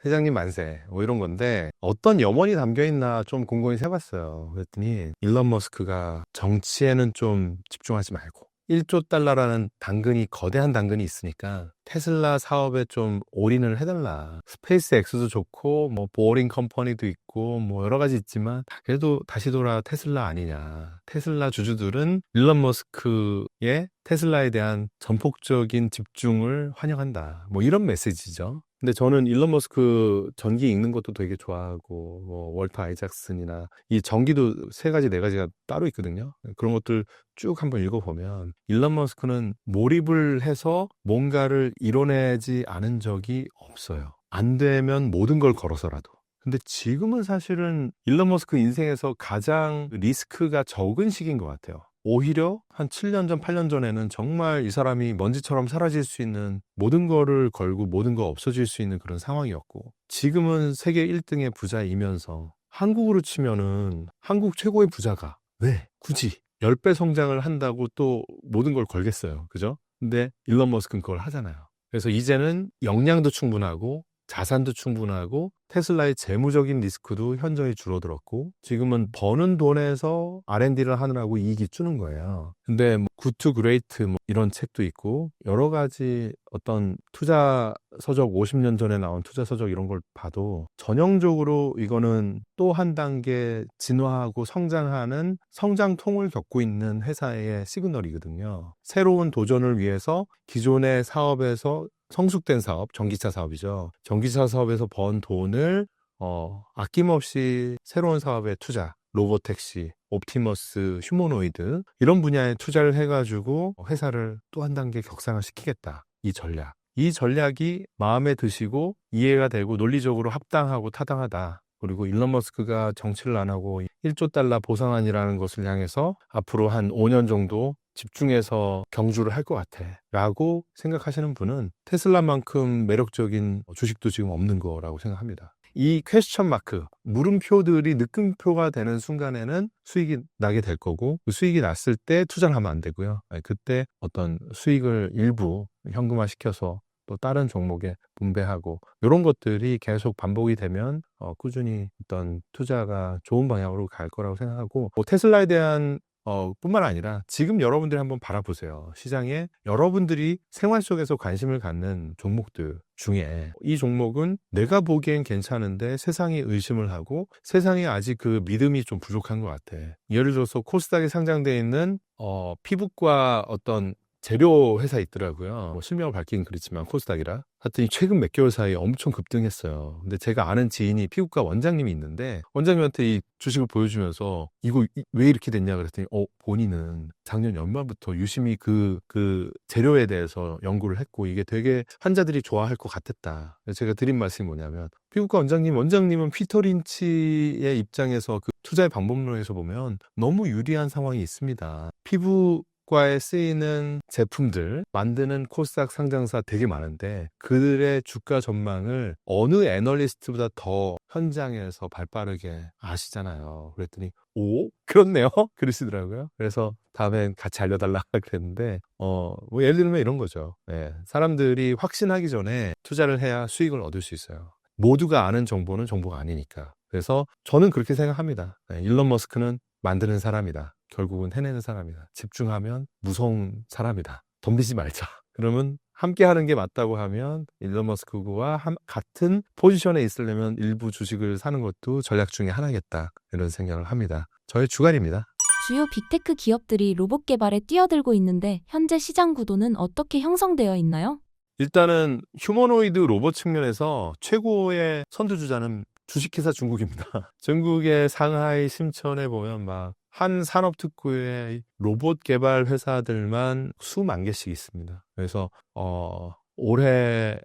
회장님 만세 뭐 이런 건데 어떤 염원이 담겨있나 좀 곰곰이 세봤어요. 그랬더니 일론 머스크가 정치에는 좀 집중하지 말고 1조 달러라는 당근이 거대한 당근이 있으니까 테슬라 사업에 좀 올인을 해달라. 스페이스 X도 좋고 뭐 보링 컴퍼니도 있고 뭐 여러 가지 있지만 그래도 다시 돌아 테슬라 아니냐. 테슬라 주주들은 일론 머스크의 테슬라에 대한 전폭적인 집중을 환영한다. 뭐 이런 메시지죠. 근데 저는 일론 머스크 전기 읽는 것도 되게 좋아하고 뭐 월터 아이작슨이나 이 전기도 세 가지 네 가지가 따로 있거든요. 그런 것들 쭉 한번 읽어보면 일론 머스크는 몰입을 해서 뭔가를 이뤄내지 않은 적이 없어요. 안 되면 모든 걸 걸어서라도. 근데 지금은 사실은 일론 머스크 인생에서 가장 리스크가 적은 시기인 것 같아요. 오히려 한 7년 전, 8년 전에는 정말 이 사람이 먼지처럼 사라질 수 있는 모든 거를 걸고 모든 거 없어질 수 있는 그런 상황이었고 지금은 세계 1등의 부자이면서 한국으로 치면은 한국 최고의 부자가 왜 굳이 10배 성장을 한다고 또 모든 걸 걸겠어요. 그죠? 근데 일론 머스크는 그걸 하잖아요. 그래서 이제는 역량도 충분하고 자산도 충분하고 테슬라의 재무적인 리스크도 현저히 줄어들었고 지금은 버는 돈에서 R&D를 하느라고 이익이 주는 거예요. 근데 뭐 굿 투 그레이트 뭐 이런 책도 있고 여러 가지 어떤 투자 서적 50년 전에 나온 투자 서적 이런 걸 봐도 전형적으로 이거는 또 한 단계 진화하고 성장하는 성장통을 겪고 있는 회사의 시그널이거든요. 새로운 도전을 위해서 기존의 사업에서 성숙된 사업, 전기차 사업이죠. 전기차 사업에서 번 돈을 아낌없이 새로운 사업에 투자, 로보택시, 옵티머스, 휴머노이드 이런 분야에 투자를 해가지고 회사를 또 한 단계 격상을 시키겠다. 이 전략. 이 전략이 마음에 드시고 이해가 되고 논리적으로 합당하고 타당하다. 그리고 일론 머스크가 정치를 안 하고 1조 달러 보상안이라는 것을 향해서 앞으로 한 5년 정도 집중해서 경주를 할 것 같아 라고 생각하시는 분은 테슬라만큼 매력적인 주식도 지금 없는 거라고 생각합니다. 이 퀘스천 마크, 물음표들이 느낌표가 되는 순간에는 수익이 나게 될 거고 그 수익이 났을 때 투자를 하면 안 되고요. 그때 어떤 수익을 일부 현금화시켜서 또 다른 종목에 분배하고 이런 것들이 계속 반복이 되면 꾸준히 어떤 투자가 좋은 방향으로 갈 거라고 생각하고 뭐 테슬라에 대한 뿐만 아니라 지금 여러분들이 한번 바라보세요. 시장에 여러분들이 생활 속에서 관심을 갖는 종목들 중에 이 종목은 내가 보기엔 괜찮은데 세상이 의심을 하고 세상에 아직 그 믿음이 좀 부족한 것 같아. 예를 들어서 코스닥에 상장되어 있는 피부과 어떤 재료 회사 있더라고요. 뭐 실명을 밝히긴 그렇지만 코스닥이라. 하여튼 최근 몇 개월 사이에 엄청 급등했어요. 근데 제가 아는 지인이 피부과 원장님이 있는데 원장님한테 이 주식을 보여주면서 이거 왜 이렇게 됐냐 그랬더니 본인은 작년 연말부터 유심히 그 재료에 대해서 연구를 했고 이게 되게 환자들이 좋아할 것 같았다. 제가 드린 말씀이 뭐냐면 피부과 원장님은 피터 린치의 입장에서 그 투자의 방법론에서 보면 너무 유리한 상황이 있습니다. 피부과에 쓰이는 제품들 만드는 코스닥 상장사 되게 많은데 그들의 주가 전망을 어느 애널리스트보다 더 현장에서 발빠르게 아시잖아요. 그랬더니 그렇네요. 그러시더라고요. 그래서 다음엔 같이 알려달라 그랬는데 뭐 예를 들면 이런 거죠. 네, 사람들이 확신하기 전에 투자를 해야 수익을 얻을 수 있어요. 모두가 아는 정보는 정보가 아니니까. 그래서 저는 그렇게 생각합니다. 네, 일론 머스크는 만드는 사람이다. 결국은 해내는 사람이다. 집중하면 무서운 사람이다. 덤비지 말자. 그러면 함께 하는 게 맞다고 하면 일론 머스크와 같은 포지션에 있으려면 일부 주식을 사는 것도 전략 중에 하나겠다. 이런 생각을 합니다. 저의 주관입니다. 주요 빅테크 기업들이 로봇 개발에 뛰어들고 있는데 현재 시장 구도는 어떻게 형성되어 있나요? 일단은 휴머노이드 로봇 측면에서 최고의 선두주자는 주식회사 중국입니다. 중국의 상하이 심천에 보면 막 한 산업특구의 로봇 개발 회사들만 수만 개씩 있습니다. 그래서 올해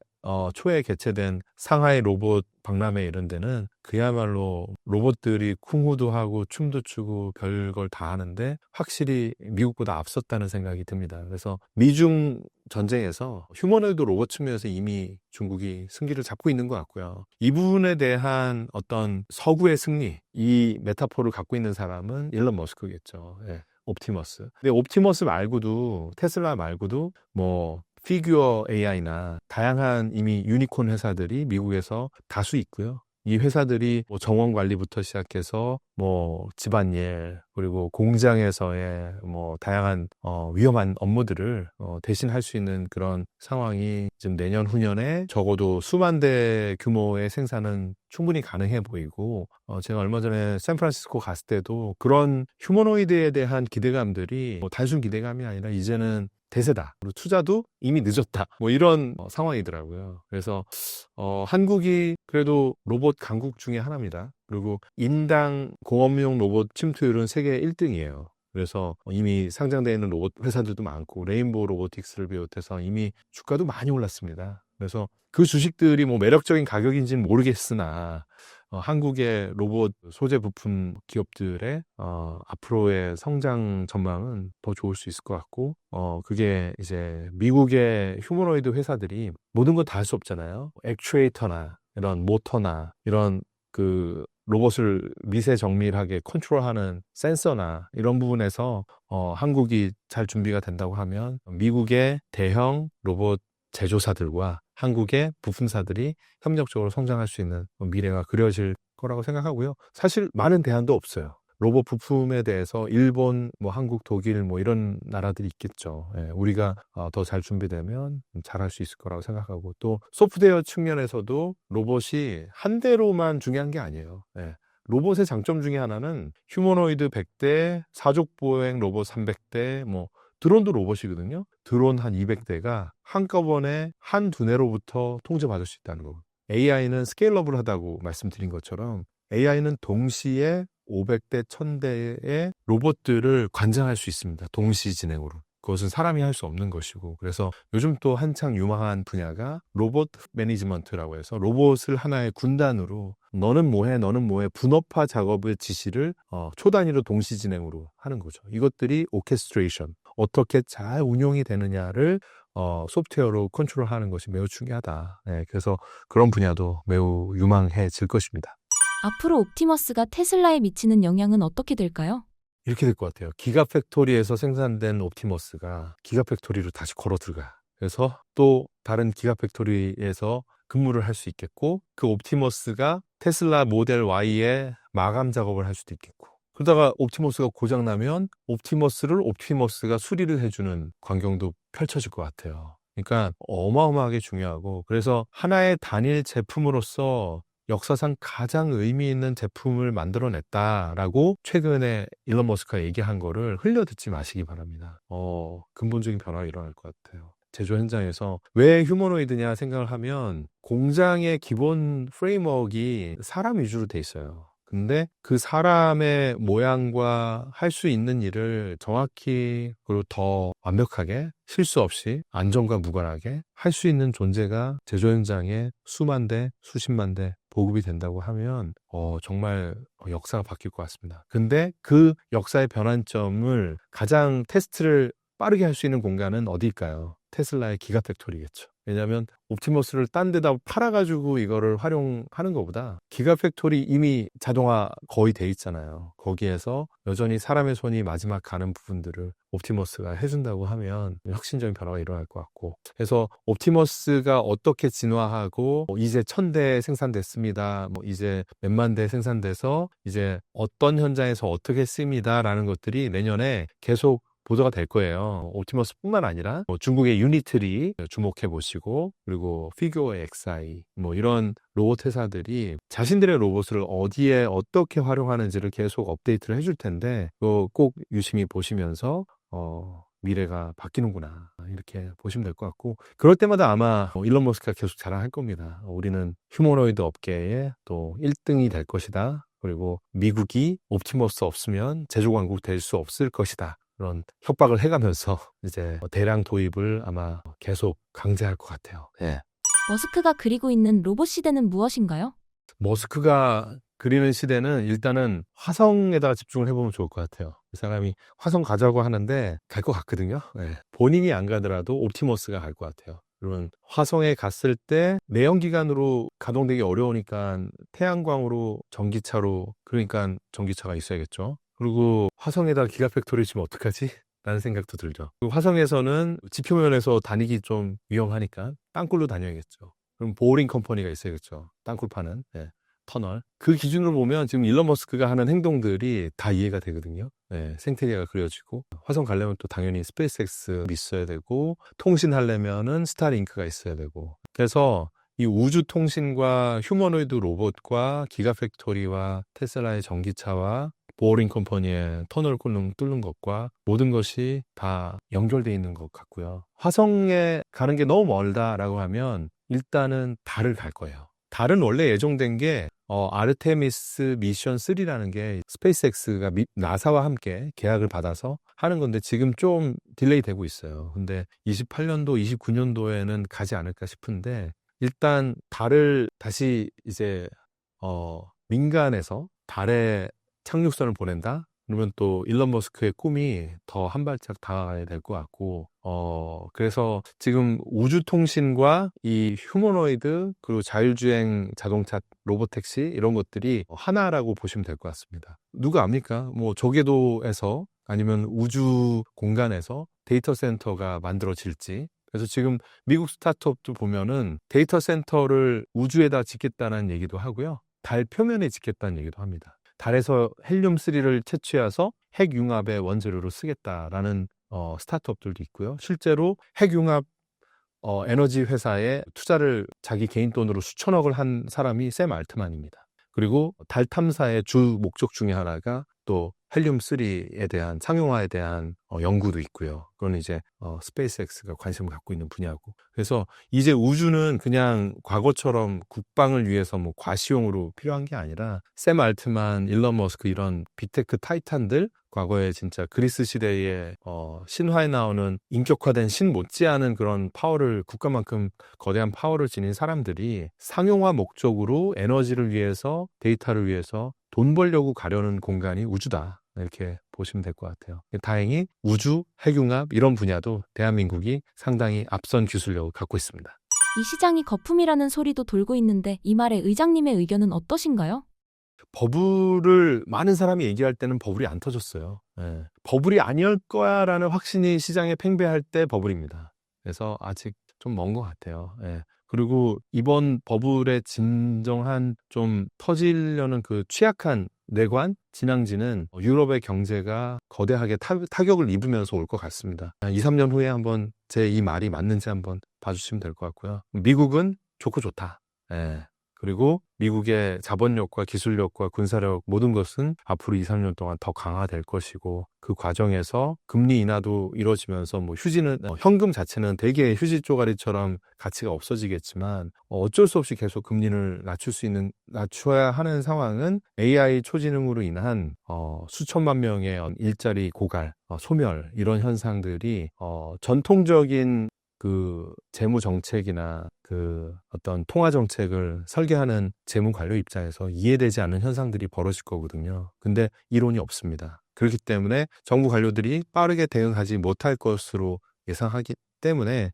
초에 개최된 상하이 로봇 박람회 이런 데는 그야말로 로봇들이 쿵후도 하고 춤도 추고 별걸 다 하는데 확실히 미국보다 앞섰다는 생각이 듭니다. 그래서 미중 전쟁에서 휴머노이드 로봇 측면에서 이미 중국이 승기를 잡고 있는 것 같고요. 이 부분에 대한 어떤 서구의 승리, 이 메타포를 갖고 있는 사람은 일론 머스크겠죠. 예. 옵티머스. 근데 옵티머스 말고도 테슬라 말고도 뭐 피규어 AI나 다양한 이미 유니콘 회사들이 미국에서 다수 있고요. 이 회사들이 뭐 정원 관리부터 시작해서 뭐 집안일 그리고 공장에서의 뭐 다양한 위험한 업무들을 대신할 수 있는 그런 상황이 지금 내년 후년에 적어도 수만 대 규모의 생산은 충분히 가능해 보이고 제가 얼마 전에 샌프란시스코 갔을 때도 그런 휴머노이드에 대한 기대감들이 뭐 단순 기대감이 아니라 이제는 대세다. 그리고 투자도 이미 늦었다. 뭐 이런 상황이더라고요. 그래서 한국이 그래도 로봇 강국 중에 하나입니다. 그리고 인당 공업용 로봇 침투율은 세계 1등이에요. 그래서 이미 상장되어 있는 로봇 회사들도 많고 레인보우 로보틱스를 비롯해서 이미 주가도 많이 올랐습니다. 그래서 그 주식들이 뭐 매력적인 가격인지는 모르겠으나 한국의 로봇 소재 부품 기업들의 앞으로의 성장 전망은 더 좋을 수 있을 것 같고 그게 이제 미국의 휴머노이드 회사들이 모든 건 다 할 수 없잖아요. 액추에이터나 이런 모터나 이런 그 로봇을 미세 정밀하게 컨트롤하는 센서나 이런 부분에서 한국이 잘 준비가 된다고 하면 미국의 대형 로봇 제조사들과 한국의 부품사들이 협력적으로 성장할 수 있는 미래가 그려질 거라고 생각하고요. 사실 많은 대안도 없어요. 로봇 부품에 대해서 일본, 뭐 한국, 독일 뭐 이런 나라들이 있겠죠. 예, 우리가 더 잘 준비되면 잘할 수 있을 거라고 생각하고 또 소프트웨어 측면에서도 로봇이 한 대로만 중요한 게 아니에요. 예. 로봇의 장점 중에 하나는 휴머노이드 100대, 사족보행 로봇 300대, 뭐 드론도 로봇이거든요. 드론 한 200대가 한꺼번에 한 두뇌로부터 통제받을 수 있다는 거. AI는 스케일러블하다고 말씀드린 것처럼 AI는 동시에 500대, 1000대의 로봇들을 관장할 수 있습니다. 동시 진행으로. 그것은 사람이 할 수 없는 것이고 그래서 요즘 또 한창 유망한 분야가 로봇 매니지먼트라고 해서 로봇을 하나의 군단으로 너는 뭐해 너는 뭐해 분업화 작업의 지시를 초단위로 동시 진행으로 하는 거죠. 이것들이 오케스트레이션 어떻게 잘 운용이 되느냐를 소프트웨어로 컨트롤하는 것이 매우 중요하다. 네, 그래서 그런 분야도 매우 유망해질 것입니다. 앞으로 옵티머스가 테슬라에 미치는 영향은 어떻게 될까요? 이렇게 될 것 같아요. 기가팩토리에서 생산된 옵티머스가 기가팩토리로 다시 걸어 들어가. 그래서 또 다른 기가팩토리에서 근무를 할 수 있겠고 그 옵티머스가 테슬라 모델 Y의 마감 작업을 할 수도 있겠고 그러다가 옵티머스가 고장나면 옵티머스가 수리를 해주는 광경도 펼쳐질 것 같아요. 그러니까 어마어마하게 중요하고 그래서 하나의 단일 제품으로서 역사상 가장 의미 있는 제품을 만들어냈다라고 최근에 일론 머스크가 얘기한 거를 흘려듣지 마시기 바랍니다. 근본적인 변화가 일어날 것 같아요. 제조 현장에서 왜 휴머노이드냐 생각을 하면 공장의 기본 프레임워크가 사람 위주로 돼 있어요. 근데 그 사람의 모양과 할 수 있는 일을 정확히 그리고 더 완벽하게 실수 없이 안전과 무관하게 할 수 있는 존재가 제조 현장에 수만 대, 수십만 대 보급이 된다고 하면 정말 역사가 바뀔 것 같습니다. 근데 그 역사의 변환점을 가장 테스트를 빠르게 할 수 있는 공간은 어디일까요? 테슬라의 기가팩토리겠죠. 왜냐하면 옵티머스를 딴 데다 팔아가지고 이거를 활용하는 것보다 기가팩토리 이미 자동화 거의 돼 있잖아요. 거기에서 여전히 사람의 손이 마지막 가는 부분들을 옵티머스가 해준다고 하면 혁신적인 변화가 일어날 것 같고 그래서 옵티머스가 어떻게 진화하고 이제 1000대 생산됐습니다. 이제 몇만 대 생산돼서 이제 어떤 현장에서 어떻게 씁니다. 라는 것들이 내년에 계속 보도가 될 거예요. 옵티머스뿐만 아니라 중국의 유니트리 주목해 보시고 그리고 피규어의 XI 이런 로봇 회사들이 자신들의 로봇을 어디에 어떻게 활용하는지를 계속 업데이트를 해줄 텐데 꼭 유심히 보시면서 미래가 바뀌는구나 이렇게 보시면 될 것 같고 그럴 때마다 아마 일론 머스크가 계속 자랑할 겁니다. 우리는 휴머노이드 업계에 또 1등이 될 것이다. 그리고 미국이 옵티머스 없으면 제조강국 될 수 없을 것이다. 그런 협박을 해가면서 이제 대량 도입을 아마 계속 강제할 것 같아요. 예. 머스크가 그리고 있는 로봇 시대는 무엇인가요? 머스크가 그리는 시대는 일단은 화성에다가 집중을 해보면 좋을 것 같아요. 그 사람이 화성 가자고 하는데 갈 것 같거든요. 예. 본인이 안 가더라도 옵티머스가 갈 것 같아요. 그러면 화성에 갔을 때 내연기관으로 가동되기 어려우니까 태양광으로 전기차로 그러니까 전기차가 있어야겠죠. 그리고 화성에다 기가팩토리 지면 어떡하지? 라는 생각도 들죠. 그리고 화성에서는 지표면에서 다니기 좀 위험하니까 땅굴로 다녀야겠죠. 그럼 보링 컴퍼니가 있어야겠죠. 땅굴 파는 터널. 그 기준으로 보면 지금 일론 머스크가 하는 행동들이 다 이해가 되거든요. 생태계가 그려지고 화성 가려면 또 당연히 스페이스X 있어야 되고 통신하려면은 스타링크가 있어야 되고 그래서 이 우주 통신과 휴머노이드 로봇과 기가팩토리와 테슬라의 전기차와 보어링 컴퍼니의 터널 뚫는 것과 모든 것이 다 연결되어 있는 것 같고요. 화성에 가는 게 너무 멀다라고 하면 일단은 달을 갈 거예요. 달은 원래 예정된 게 아르테미스 미션 3라는 게 스페이스X가 나사와 함께 계약을 받아서 하는 건데 지금 좀 딜레이 되고 있어요. 근데 28년도, 29년도에는 가지 않을까 싶은데 일단 달을 다시 이제 민간에서 달에 착륙선을 보낸다? 그러면 또 일론 머스크의 꿈이 더 한 발짝 다가가야 될 것 같고 그래서 지금 우주통신과 이 휴머노이드 그리고 자율주행 자동차 로보택시 이런 것들이 하나라고 보시면 될 것 같습니다. 누가 압니까? 뭐 조궤도에서 아니면 우주 공간에서 데이터 센터가 만들어질지 그래서 지금 미국 스타트업도 보면은 데이터 센터를 우주에다 짓겠다는 얘기도 하고요. 달 표면에 짓겠다는 얘기도 합니다. 달에서 헬륨3를 채취해서 핵융합의 원재료로 쓰겠다라는 스타트업들도 있고요. 실제로 핵융합 에너지 회사에 투자를 자기 개인 돈으로 수천억을 한 사람이 샘 알트만입니다. 그리고 달 탐사의 주 목적 중에 하나가 또 헬륨3에 대한 상용화에 대한 연구도 있고요. 그건 이제 스페이스X가 관심을 갖고 있는 분야고. 그래서 이제 우주는 그냥 과거처럼 국방을 위해서 뭐 과시용으로 필요한 게 아니라 샘 알트만, 일론 머스크 이런 빅테크 타이탄들 과거에 진짜 그리스 시대의 신화에 나오는 인격화된 신 못지않은 그런 파워를 국가만큼 거대한 파워를 지닌 사람들이 상용화 목적으로 에너지를 위해서 데이터를 위해서 돈 벌려고 가려는 공간이 우주다. 이렇게 보시면 될 것 같아요. 다행히 우주, 핵융합 이런 분야도 대한민국이 상당히 앞선 기술력을 갖고 있습니다. 이 시장이 거품이라는 소리도 돌고 있는데 이 말에 의장님의 의견은 어떠신가요? 버블을 많은 사람이 얘기할 때는 버블이 안 터졌어요. 버블이 아니올 거야라는 확신이 시장에 팽배할 때 버블입니다. 그래서 아직 좀 먼 것 같아요. 그리고 이번 버블의 진정한 좀 터지려는 그 취약한 뇌관, 진앙지는 유럽의 경제가 거대하게 타격을 입으면서 올 것 같습니다. 2, 3년 후에 한번 제 이 말이 맞는지 한번 봐주시면 될 것 같고요. 미국은 좋고 좋다. 그리고 미국의 자본력과 기술력과 군사력 모든 것은 앞으로 2, 3년 동안 더 강화될 것이고 그 과정에서 금리 인하도 이루어지면서 뭐 휴지는 현금 자체는 대개 휴지 쪼가리처럼 가치가 없어지겠지만 어쩔 수 없이 계속 금리를 낮춰야 하는 상황은 AI 초지능으로 인한 수천만 명의 일자리 고갈, 소멸 이런 현상들이 전통적인 그 재무 정책이나 그 어떤 통화 정책을 설계하는 재무 관료 입장에서 이해되지 않는 현상들이 벌어질 거거든요. 근데 이론이 없습니다. 그렇기 때문에 정부 관료들이 빠르게 대응하지 못할 것으로 예상하기 때문에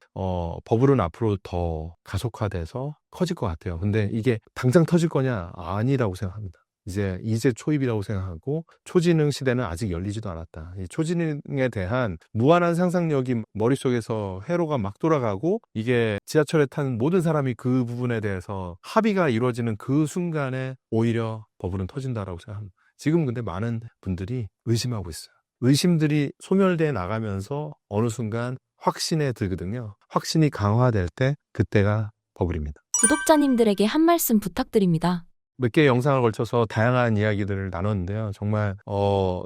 버블은 앞으로 더 가속화돼서 커질 것 같아요. 근데 이게 당장 터질 거냐? 아니라고 생각합니다. 이제 초입이라고 생각하고 초지능 시대는 아직 열리지도 않았다. 이 초지능에 대한 무한한 상상력이 머릿속에서 회로가 막 돌아가고 이게 지하철에 탄 모든 사람이 그 부분에 대해서 합의가 이루어지는 그 순간에 오히려 버블은 터진다라고 생각합니다. 지금 근데 많은 분들이 의심하고 있어요. 의심들이 소멸돼 나가면서 어느 순간 확신에 들거든요. 확신이 강화될 때 그때가 버블입니다. 구독자님들에게 한 말씀 부탁드립니다. 몇 개의 영상을 걸쳐서 다양한 이야기들을 나눴는데요. 정말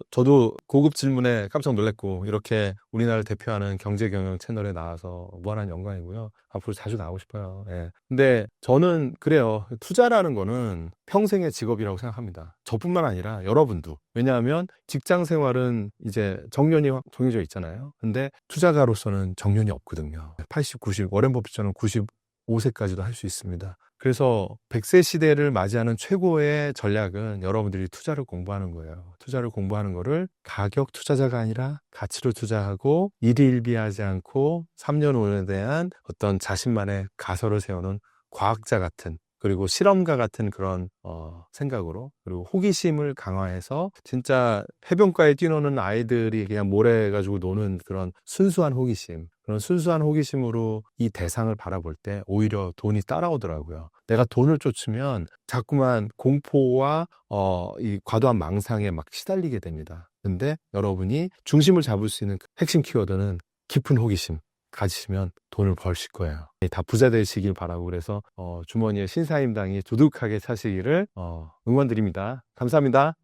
저도 고급 질문에 깜짝 놀랐고 이렇게 우리나라를 대표하는 경제경영 채널에 나와서 무한한 영광이고요. 앞으로 자주 나오고 싶어요. 근데 저는 그래요. 투자라는 거는 평생의 직업이라고 생각합니다. 저뿐만 아니라 여러분도. 왜냐하면 직장 생활은 이제 정년이 정해져 있잖아요. 근데 투자가로서는 정년이 없거든요. 80, 90, 워렌 버핏처럼 95세까지도 할 수 있습니다. 그래서 100세 시대를 맞이하는 최고의 전략은 여러분들이 투자를 공부하는 거예요. 투자를 공부하는 거를 가격 투자자가 아니라 가치로 투자하고 일희일비하지 않고 3년, 5년에 대한 어떤 자신만의 가설을 세우는 과학자 같은 그리고 실험가 같은 그런 생각으로, 그리고 호기심을 강화해서 진짜 해변가에 뛰노는 아이들이 그냥 모래 가지고 노는 그런 순수한 호기심, 그런 순수한 호기심으로 이 대상을 바라볼 때 오히려 돈이 따라오더라고요. 내가 돈을 쫓으면 자꾸만 공포와 이 과도한 망상에 막 시달리게 됩니다. 근데 여러분이 중심을 잡을 수 있는 핵심 키워드는 깊은 호기심 가지시면 돈을 벌실 거예요. 다 부자 되시길 바라고, 그래서 주머니에 신사임당이 두둑하게 차시기를 응원드립니다. 감사합니다.